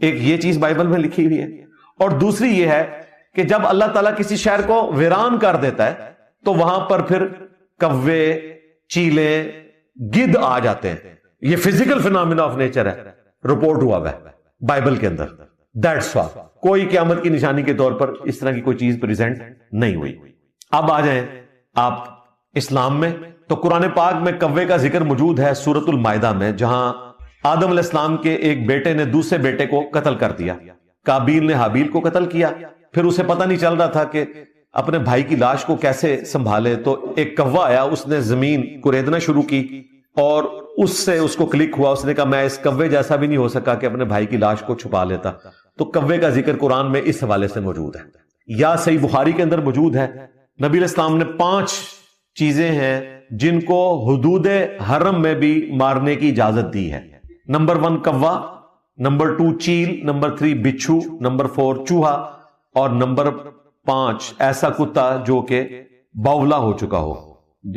ایک یہ چیز بائبل میں لکھی ہوئی ہے. اور دوسری یہ ہے کہ جب اللہ تعالیٰ کسی شہر کو ویران کر دیتا ہے تو وہاں پر پھر کوے، چیلے، گدھ آ جاتے ہیں. یہ فزیکل فینومینا آف نیچر ہے، رپورٹ ہوا ہے بائبل کے اندر. That's all. کوئی قیامت کی نشانی کے طور پر اس طرح کی کوئی چیز پریزنٹ نہیں ہوئی. اب آ جائیں آپ اسلام میں، تو قرآن پاک میں کوے کا ذکر موجود ہے سورۃ المائدہ میں، جہاں آدم علیہ السلام کے ایک بیٹے نے دوسرے بیٹے کو قتل کر دیا. قابیل نے حابیل کو قتل کیا. پھر اسے پتہ نہیں چل رہا تھا کہ اپنے بھائی کی لاش کو کیسے سنبھالے، تو ایک کوا آیا، اس نے زمین کریدنا شروع کی اور اس سے اس کو کلک ہوا. اس نے کہا میں اس کوے جیسا بھی نہیں ہو سکا کہ اپنے بھائی کی لاش کو چھپا لیتا. تو کوے کا ذکر قرآن میں اس حوالے سے موجود ہے. یا صحیح بخاری کے اندر موجود ہے، نبی علیہ السلام نے 5 چیزیں ہیں جن کو حدود حرم میں بھی مارنے کی اجازت دی ہے. نمبر 1 کوا، نمبر 2 چیل، نمبر 3 بچھو، نمبر 4 چوہا، اور نمبر 5 ایسا کتا جو کہ باولا ہو چکا ہو،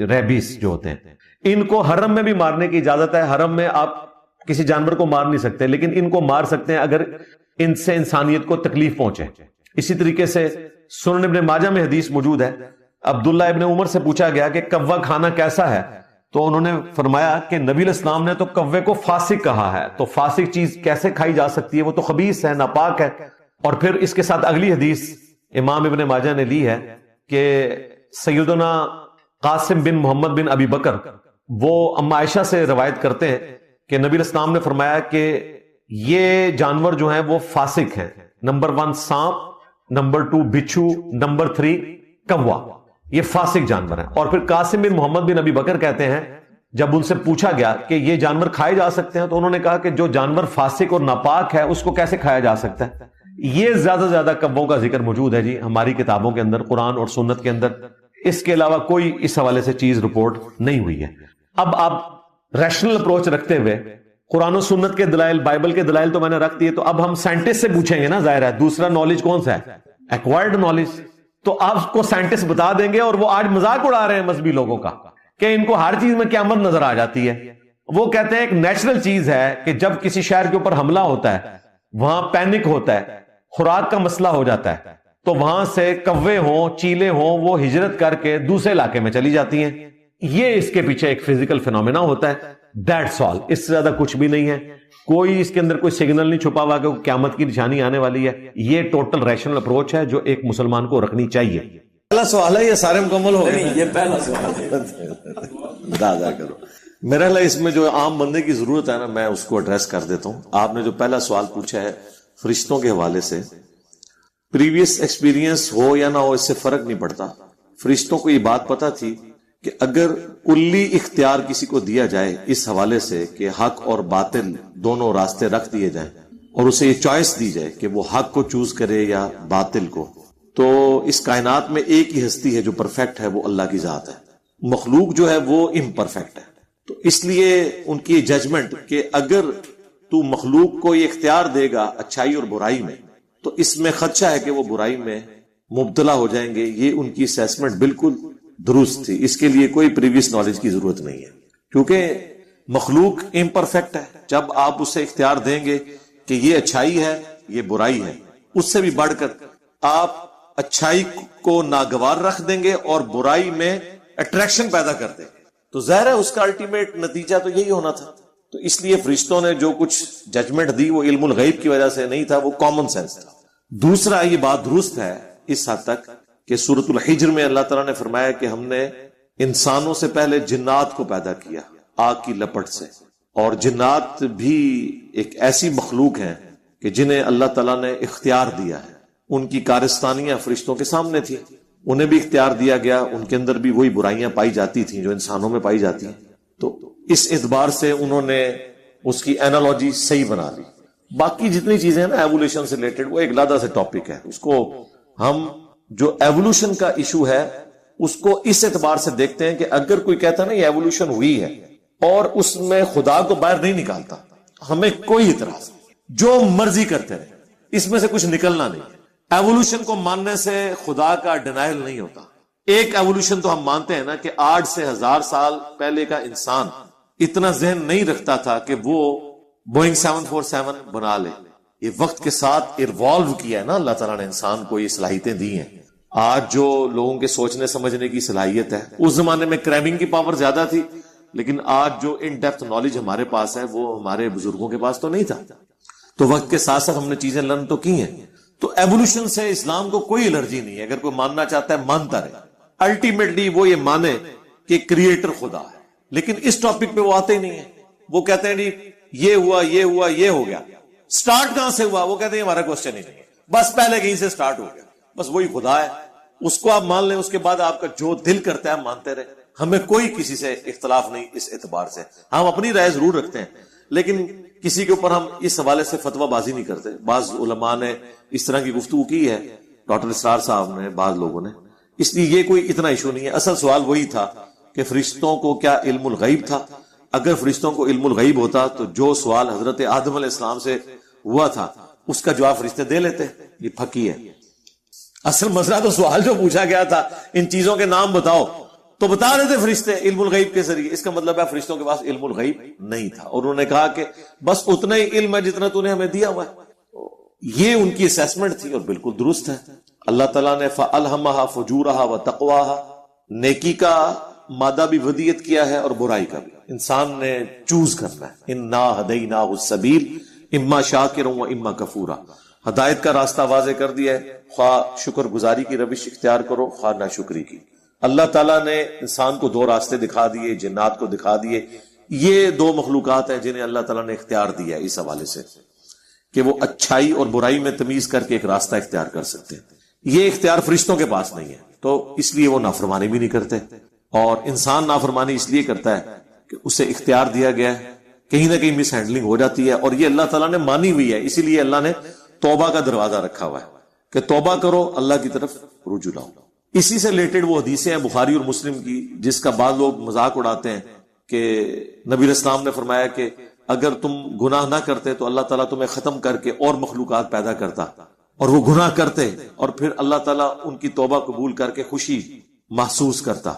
ریبیس جو ہوتے ہیں. ان کو حرم میں بھی مارنے کی اجازت ہے. حرم میں آپ کسی جانور کو مار نہیں سکتے، لیکن ان کو مار سکتے ہیں اگر ان سے انسانیت کو تکلیف پہنچے. اسی طریقے سے سنن ابن ماجہ میں حدیث موجود ہے، عبداللہ ابن عمر سے پوچھا گیا کہ کوا کھانا کیسا ہے، تو انہوں نے فرمایا کہ نبی علیہ السلام نے تو کوے کو فاسق کہا ہے. تو فاسق چیز کیسے کھائی جا سکتی ہے؟ وہ تو خبیث ہے، ناپاک ہے. اور پھر اس کے ساتھ اگلی حدیث امام ابن ماجہ نے لی ہے کہ سیدنا قاسم بن محمد بن ابی بکر وہ اما عائشہ سے روایت کرتے ہیں کہ نبی علیہ السلام نے فرمایا کہ یہ جانور جو ہیں وہ فاسق ہیں. نمبر 1 سانپ، نمبر 2 بچھو، نمبر 3 کوا. یہ فاسق جانور ہیں. اور پھر قاسم بن محمد بن ابی بکر کہتے ہیں جب ان سے پوچھا گیا کہ یہ جانور کھائے جا سکتے ہیں تو انہوں نے کہا کہ جو جانور فاسق اور ناپاک ہے اس کو کیسے کھایا جا سکتا ہے. یہ زیادہ سے زیادہ کووں کا ذکر موجود ہے جی ہماری کتابوں کے اندر، قرآن اور سنت کے اندر. اس کے علاوہ کوئی اس حوالے سے چیز رپورٹ نہیں ہوئی ہے. اب آپ ریشنل اپروچ رکھتے ہوئے قرآن و سنت کے دلائل، بائبل کے دلائل تو میں نے رکھ دیے، تو اب ہم سائنٹسٹ سے پوچھیں گے نا. ظاہر ہے دوسرا نالج کون سا ہے؟ Acquired knowledge. تو آپ کو سائنٹسٹ بتا دیں گے، اور وہ آج مذاق اڑا رہے ہیں مذہبی لوگوں کا کہ ان کو ہر چیز میں قیامت نظر آ جاتی ہے. وہ کہتے ہیں ایک نیچرل چیز ہے کہ جب کسی شہر کے اوپر حملہ ہوتا ہے، وہاں پینک ہوتا ہے، خوراک کا مسئلہ ہو جاتا ہے، تو وہاں سے کوے ہوں، چیلے ہوں، وہ ہجرت کر کے دوسرے علاقے میں چلی جاتی ہیں. یہ اس کے پیچھے ایک فزیکل فینومینا ہوتا ہے. That's all. اس سے زیادہ کچھ بھی نہیں ہے. کوئی اس کے اندر کوئی سگنل نہیں چھپا ہوا کہ قیامت کی نشانی آنے والی ہے. یہ ٹوٹل ریشنل اپروچ ہے جو ایک مسلمان کو رکھنی چاہیے. پہلا سوال ہے، یہ سارے مکمل ہو گئے؟ یہ پہلا سوال ہے. دادا کرو. میرا خیال ہے اس میں جو عام بندے کی ضرورت ہے نا، میں اس کو ایڈریس کر دیتا ہوں. آپ نے جو پہلا سوال پوچھا ہے فرشتوں کے حوالے سے، پریویس ایکسپیرینس ہو یا نہ ہو اس سے فرق نہیں پڑتا. فرشتوں کو یہ بات پتا تھی کہ اگر کلی اختیار کسی کو دیا جائے اس حوالے سے کہ حق اور باطل دونوں راستے رکھ دیے جائیں، اور اسے یہ چوائس دی جائے کہ وہ حق کو چوز کرے یا باطل کو، تو اس کائنات میں ایک ہی ہستی ہے جو پرفیکٹ ہے، وہ اللہ کی ذات ہے. مخلوق جو ہے وہ امپرفیکٹ ہے. تو اس لیے ان کی ججمنٹ کہ اگر تو مخلوق کو یہ اختیار دے گا اچھائی اور برائی میں، تو اس میں خدشہ ہے کہ وہ برائی میں مبتلا ہو جائیں گے. یہ ان کی اسیسمنٹ بالکل درست تھی. اس کے لیے کوئی پریویس نالج کی ضرورت نہیں ہے، کیونکہ مخلوق امپرفیکٹ ہے. جب آپ اسے اختیار دیں گے کہ یہ اچھائی ہے، یہ برائی ہے، اس سے بھی بڑھ کر آپ اچھائی کو ناگوار رکھ دیں گے اور برائی میں اٹریکشن پیدا کر دیں گے، تو ظاہر ہے اس کا الٹیمیٹ نتیجہ تو یہی ہونا تھا. تو اس لیے فرشتوں نے جو کچھ ججمنٹ دی وہ علم الغیب کی وجہ سے نہیں تھا، وہ کامن سینس تھا. دوسرا، یہ بات درست ہے اس حد تک کہ سورۃ الحجر میں اللہ تعالیٰ نے فرمایا کہ ہم نے انسانوں سے پہلے جنات کو پیدا کیا آگ کی لپٹ سے، اور جنات بھی ایک ایسی مخلوق ہیں کہ جنہیں اللہ تعالیٰ نے اختیار دیا ہے. ان کی کارستانیاں فرشتوں کے سامنے تھیں، انہیں بھی اختیار دیا گیا. ان کے اندر بھی وہی برائیاں پائی جاتی تھیں جو انسانوں میں پائی جاتی ہیں. تو اس اعتبار سے انہوں نے اس کی اینالوجی صحیح بنا لی. باقی جتنی چیزیں ہیں نا ایوولوشن سے ریلیٹڈ، وہ ایک علیحدہ سے ٹاپک ہے. اس کو ہم جو ایوولوشن کا ایشو ہے اس کو اس اعتبار سے دیکھتے ہیں کہ اگر کوئی کہتا ہے نا یہ ایوولوشن ہوئی ہے اور اس میں خدا کو باہر نہیں نکالتا، ہمیں کوئی اعتراض نہیں، جو مرضی کرتے رہے، اس میں سے کچھ نکلنا نہیں. ایوولوشن کو ماننے سے خدا کا ڈینائل نہیں ہوتا. ایک ایوولوشن تو ہم مانتے ہیں نا کہ 8 سے 1000 سال پہلے کا انسان اتنا ذہن نہیں رکھتا تھا کہ وہ بوئنگ 747 بنا لے. یہ وقت کے ساتھ ایوالو کیا ہے نا اللہ تعالیٰ نے انسان کو یہ صلاحیتیں دی ہیں. آج جو لوگوں کے سوچنے سمجھنے کی صلاحیت ہے, اس زمانے میں کریمنگ کی پاور زیادہ تھی, لیکن آج جو ان ڈیپتھ نالج ہمارے پاس ہے وہ ہمارے بزرگوں کے پاس تو نہیں تھا. تو وقت کے ساتھ ساتھ ہم نے چیزیں لرن تو کی ہیں. تو ایوولوشن سے اسلام کو کوئی الرجی نہیں ہے. اگر کوئی ماننا چاہتا ہے مانتا رہے. الٹیمیٹلی وہ یہ مانے کہ کریٹر خدا ہے, لیکن اس ٹاپک پہ وہ آتے ہی نہیں ہے. وہ کہتے ہیں جی یہ ہوا یہ ہوا یہ ہو گیا, سٹارٹ کہاں سے ہوا, وہ کہتے ہیں ہمارا کوسچن ہی نہیں ہے, بس پہلے کہیں سے سٹارٹ ہو گیا, بس وہی خدا ہے, اس کو آپ مان لیں, اس کے بعد آپ کا جو دل کرتا ہے مانتے رہے. ہمیں کوئی کسی سے اختلاف نہیں اس اعتبار سے. ہم اپنی رائے ضرور رکھتے ہیں, لیکن کسی کے اوپر ہم اس حوالے سے فتویٰ بازی نہیں کرتے. بعض علماء نے اس طرح کی گفتگو کی ہے, ڈاکٹر اسرار صاحب نے, بعض لوگوں نے, اس لیے یہ کوئی اتنا ایشو نہیں ہے. اصل سوال وہی تھا کہ فرشتوں کو کیا علم الغیب تھا. اگر فرشتوں کو علم الغیب ہوتا تو جو سوال حضرت آدم علیہ السلام سے ہوا تھا اس کا جواب فرشتے دے لیتے. یہ پھکی ہے. اصل مسئلہ تو سوال جو پوچھا گیا تھا ان چیزوں کے نام بتاؤ, تو بتا دیتے فرشتے علم الغیب کے ذریعے. اس کا مطلب ہے فرشتوں کے پاس علم الغیب نہیں تھا, اور انہوں نے کہا کہ بس اتنا ہی علم ہے جتنا تو نے ہمیں دیا ہوا ہے. یہ ان کی اسیسمنٹ تھی اور بالکل درست ہے. اللہ تعالیٰ نے فَأَلْهَمَهَا فُجُورَهَا وَتَقْوَاهَا, نیکی کا مادہ بھی ودیت کیا ہے اور برائی کا بھی. انسان نے چوز کرنا ہے. اِنَّا هَدَيْنَاهُ السَّبِيلَ اِمَّا شَاكِرًا وَإِمَّا كَفُورًا. ہدایت کا راستہ واضح کر دیا ہے, خواہ شکر گزاری کی روش اختیار کرو خواہ ناشکری کی. اللہ تعالیٰ نے انسان کو دو راستے دکھا دیے, جنات کو دکھا دیے. یہ دو مخلوقات ہیں جنہیں اللہ تعالیٰ نے اختیار دیا ہے اس حوالے سے کہ وہ اچھائی اور برائی میں تمیز کر کے ایک راستہ اختیار کر سکتے ہیں. یہ اختیار فرشتوں کے پاس نہیں ہے, تو اس لیے وہ نافرمانی بھی نہیں کرتے. اور انسان نافرمانی اس لیے کرتا ہے کہ اسے اختیار دیا گیا ہے, کہیں نہ کہیں مس ہینڈلنگ ہو جاتی ہے, اور یہ اللہ تعالیٰ نے مانی ہوئی ہے. اسی لیے اللہ نے توبہ کا دروازہ رکھا ہوا ہے کہ توبہ کرو, اللہ کی طرف رجوع لاؤ. اسی سے ریلیٹڈ وہ حدیثیں ہیں بخاری اور مسلم کی, جس کا بعض لوگ مذاق اڑاتے ہیں کہ نبی علیہ السلام نے فرمایا کہ اگر تم گناہ نہ کرتے تو اللہ تعالیٰ تمہیں ختم کر کے اور مخلوقات پیدا کرتا, اور وہ گناہ کرتے اور پھر اللہ تعالیٰ ان کی توبہ قبول کر کے خوشی محسوس کرتا.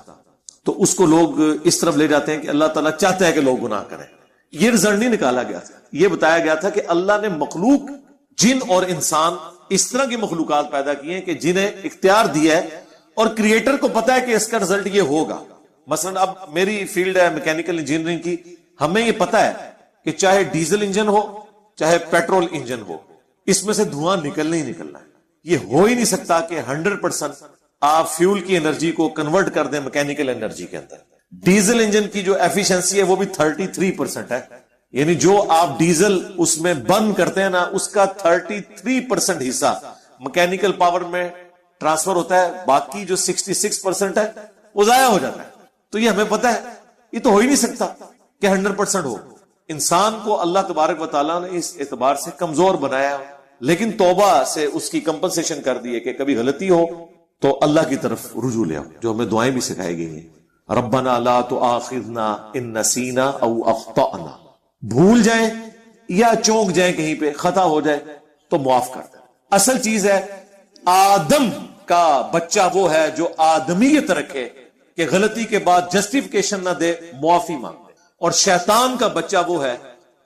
تو اس کو لوگ اس طرف لے جاتے ہیں کہ اللہ تعالیٰ چاہتا ہے کہ لوگ گناہ کریں. یہ رزلٹ نہیں نکالا گیا تھا. یہ بتایا گیا تھا کہ اللہ نے مخلوق جن اور انسان اس طرح کی مخلوقات پیدا کی ہیں کہ جنہیں اختیار دیا ہے, اور کریٹر کو پتا ہے کہ اس کا رزلٹ یہ ہوگا. مثلا اب میری فیلڈ ہے میکینیکل انجینئرنگ کی, ہمیں یہ پتا ہے کہ چاہے ڈیزل انجن ہو چاہے پیٹرول انجن ہو, اس میں سے دھواں نکلنا ہی نکلنا ہے. یہ ہو ہی نہیں سکتا کہ 100% آپ فیول کی انرجی کو کنورٹ کر دیں میکینیکل انرجی کے اندر. ڈیزل انجن کی جو ایفیشنسی ہے وہ بھی 33% ہے, یعنی جو آپ ڈیزل اس میں برن کرتے ہیں نا, اس کا 33% حصہ میکینیکل پاور میں ٹرانسفر ہوتا ہے, باقی جو 66% ہے وہ ضائع ہو جاتا ہے. تو یہ ہمیں پتا ہے, یہ تو ہو ہی نہیں سکتا کہ 100% ہو. انسان کو اللہ تبارک و تعالیٰ نے اس اعتبار سے کمزور بنایا, لیکن توبہ سے اس کی کمپنسیشن کر دی ہے کہ کبھی غلطی ہو تو اللہ کی طرف رجوع لے آؤ, جو ہمیں دعائیں بھی سکھائی گئی ہیں. ربنا لا تؤاخذنا ان نسینا او اخطأنا, بھول جائیں یا چونک جائیں, کہیں پہ خطا ہو جائے تو معاف کر دیں. اصل چیز ہے آدم کا بچہ وہ ہے جو آدمیت رکھے کہ غلطی کے بعد جسٹیفیکیشن نہ دے, معافی مانگے. اور شیطان کا بچہ وہ ہے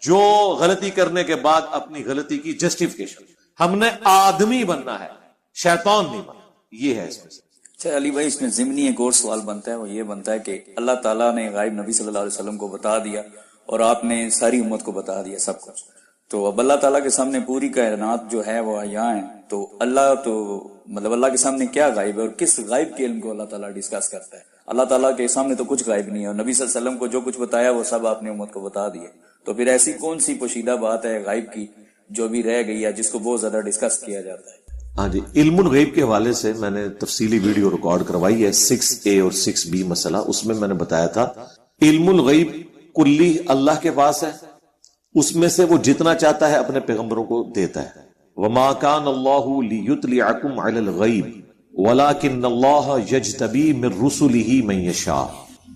جو غلطی کرنے کے بعد اپنی غلطی کی جسٹیفیکیشن. ہم نے آدمی بننا ہے, شیطان نہیں بننا. یہ ہے اس میں. اچھا علی بھائی, اس میں ضمنی ایک اور سوال بنتا ہے, وہ یہ بنتا ہے کہ اللہ تعالیٰ نے غائب نبی صلی اللہ علیہ وسلم کو بتا دیا اور آپ نے ساری امت کو بتا دیا سب کچھ, تو اب اللہ تعالیٰ کے سامنے پوری کائنات جو ہے وہ یہاں ہے, تو اللہ تو مطلب اللہ کے سامنے کیا غائب ہے اور کس غائب کے علم کو اللہ تعالیٰ ڈسکس کرتا ہے؟ اللہ تعالیٰ کے سامنے تو کچھ غائب نہیں ہے, اور نبی صلی اللہ علیہ وسلم کو جو کچھ بتایا وہ سب آپ نے امت کو بتا دیا, تو پھر ایسی کون سی پوشیدہ بات ہے غائب کی جو بھی رہ گئی ہے جس کو بہت زیادہ ڈسکس کیا جاتا ہے؟ ہاں جی, علم الغیب کے حوالے سے میں نے تفصیلی ویڈیو ریکارڈ کروائی ہے 6A اور 6B مسئلہ. اس میں میں نے بتایا تھا علم الغیب کلی اللہ کے پاس ہے, اس میں سے وہ جتنا چاہتا ہے اپنے پیغمبروں کو دیتا ہے. وما كان الله ليطلعكم على الغیب ولكن الله يجتبي من رسله من يشاء.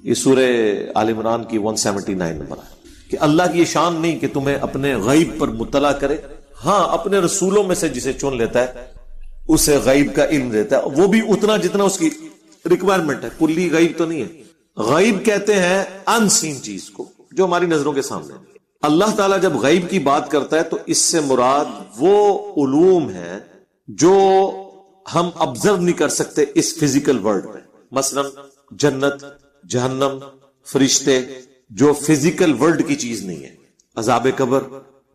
یہ سورہ آل عمران کی 179 نمبر ہے کہ اللہ کی یہ شان نہیں کہ تمہیں اپنے غیب پر مطلع کرے, ہاں اپنے رسولوں میں سے جسے چن لیتا ہے اسے غیب کا علم دیتا ہے, وہ بھی اتنا جتنا اس کی ریکوائرمنٹ ہے. کلی غیب تو نہیں ہے. غیب کہتے ہیں ان سین چیز کو جو ہماری نظروں کے سامنے. اللہ تعالیٰ جب غیب کی بات کرتا ہے تو اس سے مراد وہ علوم ہیں جو ہم آبزرو نہیں کر سکتے اس فزیکل ورلڈ میں. مثلا جنت، جہنم، فرشتے، جو فزیکل ورلڈ کی چیز نہیں ہے. عذاب قبر،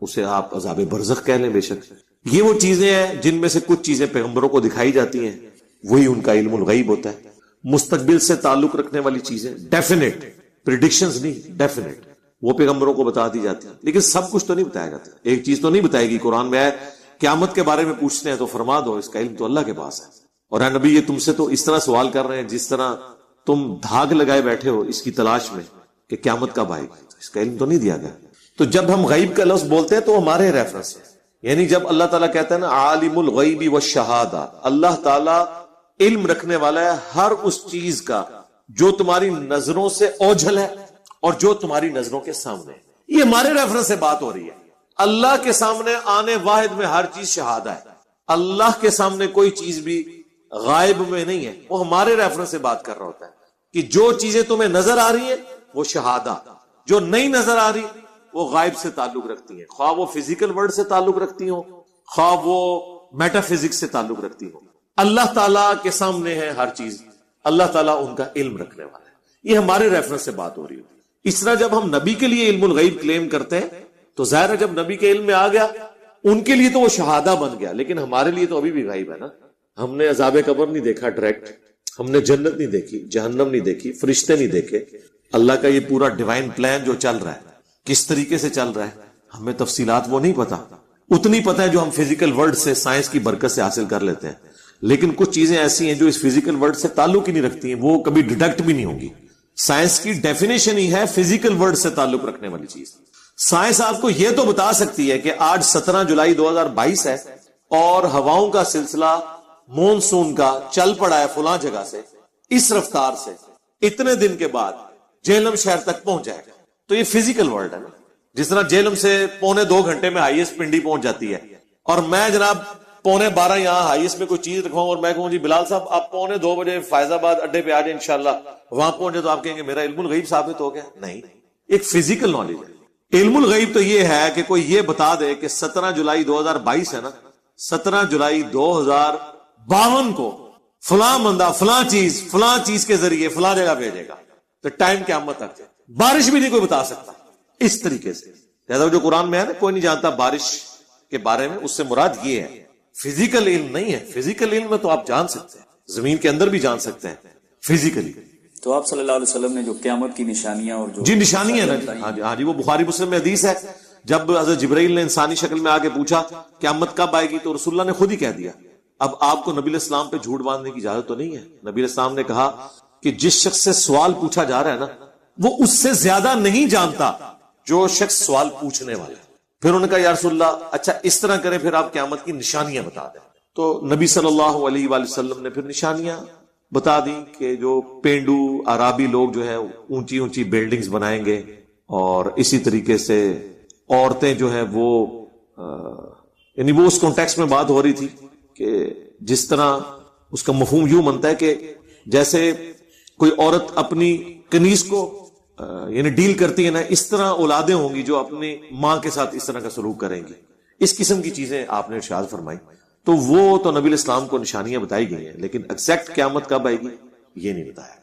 اسے آپ عذاب برزخ کہہ لیں بے شک. یہ وہ چیزیں ہیں جن میں سے کچھ چیزیں پیغمبروں کو دکھائی جاتی ہیں، وہی ان کا علم الغیب ہوتا ہے. مستقبل سے تعلق رکھنے والی چیزیں ڈیفینیٹ، پریڈکشنز نہیں، ڈیفینیٹ، وہ پیغمبروں کو بتا دی جاتی ہیں. لیکن سب کچھ تو نہیں بتایا جاتا. ایک چیز تو نہیں بتائے گی. قرآن میں ہے قیامت کے بارے میں پوچھتے ہیں تو فرما دو اس کا علم تو اللہ کے پاس ہے. اور اے نبی، یہ تم سے تو اس طرح سوال کر رہے ہیں جس طرح تم دھاگ لگائے بیٹھے ہو اس کی تلاش میں کہ قیامت کب آئے گی. اس کا علم تو نہیں دیا گیا. تو جب ہم غیب کا لفظ بولتے ہیں تو ہمارے ریفرنس ہے. یعنی جب اللہ تعالیٰ کہتا ہے نا عالم الغیب والشہادہ، اللہ تعالیٰ علم رکھنے والا ہے ہر اس چیز کا جو تمہاری نظروں سے اوجھل ہے اور جو تمہاری نظروں کے سامنے ہے. یہ ہمارے ریفرنس سے بات ہو رہی ہے. اللہ کے سامنے آنے واحد میں ہر چیز شہادہ ہے. اللہ کے سامنے کوئی چیز بھی غائب میں نہیں ہے. وہ ہمارے ریفرنس سے بات کر رہا ہوتا ہے کہ جو چیزیں تمہیں نظر آ رہی ہیں وہ شہادہ، جو نہیں نظر آ رہی وہ غائب سے تعلق رکھتی ہیں، خواہ وہ فزیکل ورلڈ سے تعلق رکھتی ہوں، خواہ وہ میٹا فزکس سے تعلق رکھتی ہوں. اللہ تعالیٰ کے سامنے ہے ہر چیز. اللہ تعالیٰ ان کا علم رکھنے والا ہے. یہ ہمارے ریفرنس سے بات ہو رہی ہے. اس طرح جب ہم نبی کے لیے علم الغیب کلیم کرتے ہیں تو ظاہر ہے جب نبی کے علم میں آ گیا ان کے لیے تو وہ شہادہ بن گیا، لیکن ہمارے لیے تو ابھی بھی غائب ہے نا. ہم نے عذاب قبر نہیں دیکھا ڈائریکٹ، ہم نے جنت نہیں دیکھی، جہنم نہیں دیکھی، فرشتے نہیں دیکھے. اللہ کا یہ پورا ڈیوائن پلان جو چل رہا ہے کس طریقے سے چل رہا ہے ہمیں تفصیلات وہ نہیں پتا. اتنی پتہ ہے جو ہم فزیکل ورلڈ سے سائنس کی برکت سے حاصل کر لیتے ہیں. لیکن کچھ چیزیں ایسی ہیں جو اس فزیکل ورلڈ سے تعلق ہی نہیں رکھتی ہیں، وہ کبھی ڈیڈکٹ بھی نہیں ہوں گی. سائنس کی ڈیفینیشن ہی ہے فزیکل ورلڈ سے تعلق رکھنے والی چیز. سائنس آپ کو یہ تو بتا سکتی ہے کہ آج 17 جولائی 2022 ہے اور ہواؤں کا سلسلہ مونسون کا چل پڑا ہے فلاں جگہ سے اس رفتار سے اتنے دن کے بعد جہلم شہر تک پہنچ جائے گا. تو یہ فزیکل ورلڈ ہے نا. جس طرح جہلم سے 1.25 گھنٹے میں ہائیسٹ پنڈی پہنچ جاتی ہے اور میں جناب 11:15 یہاں ہائیسٹ میں کوئی چیز رکھواؤں اور میں کہوں جی بلال صاحب آپ 1:45 بجے فیض آباد اڈے پہ آ جائیں انشاءاللہ، وہاں پہنچے تو آپ کہیں گے میرا علم الغیب ثابت ہو گیا. نہیں، ایک فزیکل نالج ہے. علم الغیب تو یہ ہے کہ کوئی یہ بتا دے کہ 17 جولائی 2022 ہے نا، 17 جولائی 2052 کو فلاں بندہ فلاں چیز کے ذریعے فلاں جگہ بھیجے گا تو ٹائم قیامت تک ہے. بارش بھی نہیں کوئی بتا سکتا اس طریقے سے. جیسا جو قرآن میں ہے نا کوئی نہیں جانتا بارش کے بارے میں، اس سے مراد یہ ہے فزیکل علم نہیں ہے. فزیکل علم میں تو آپ جان سکتے ہیں، زمین کے اندر بھی جان سکتے ہیں فزیکلی. تو آپ صلی اللہ علیہ وسلم نے جو قیامت کی نشانیاں اور جو جی نشانی ہے نا، ہاں جی وہ بخاری مسلم میں حدیث ہے. جب حضرت جبرائیل نے انسانی شکل میں آگے پوچھا قیامت کب آئے گی تو رسول اللہ نے خود ہی کہہ دیا. اب آپ کو نبی علیہ السلام پہ جھوٹ باندھنے کی اجازت تو نہیں ہے. نبی علیہ السلام نے کہا کہ جس شخص سے سوال پوچھا جا رہا ہے نا وہ اس سے زیادہ نہیں جانتا جو شخص سوال پوچھنے والا ہے. پھر انہوں نے کہا یا رسول اللہ اچھا اس طرح کریں پھر آپ قیامت کی نشانیاں بتا دیں. تو نبی صلی اللہ علیہ وآلہ وسلم نے پھر نشانیاں بتا دی کہ جو پینڈو عرابی لوگ جو ہیں اونچی اونچی بلڈنگز بنائیں گے اور اسی طریقے سے عورتیں جو ہیں وہ یعنی وہ اس کانٹیکسٹ میں بات ہو رہی تھی کہ جس طرح اس کا مفہوم یوں بنتا ہے کہ جیسے کوئی عورت اپنی کنیز کو یعنی ڈیل کرتی ہے نا، اس طرح اولادیں ہوں گی جو اپنی ماں کے ساتھ اس طرح کا سلوک کریں گی. اس قسم کی چیزیں آپ نے ارشاد فرمائی. تو وہ تو نبی علیہ السلام کو نشانیاں بتائی گئی ہیں لیکن ایگزیکٹ قیامت کب آئے گی یہ نہیں بتایا.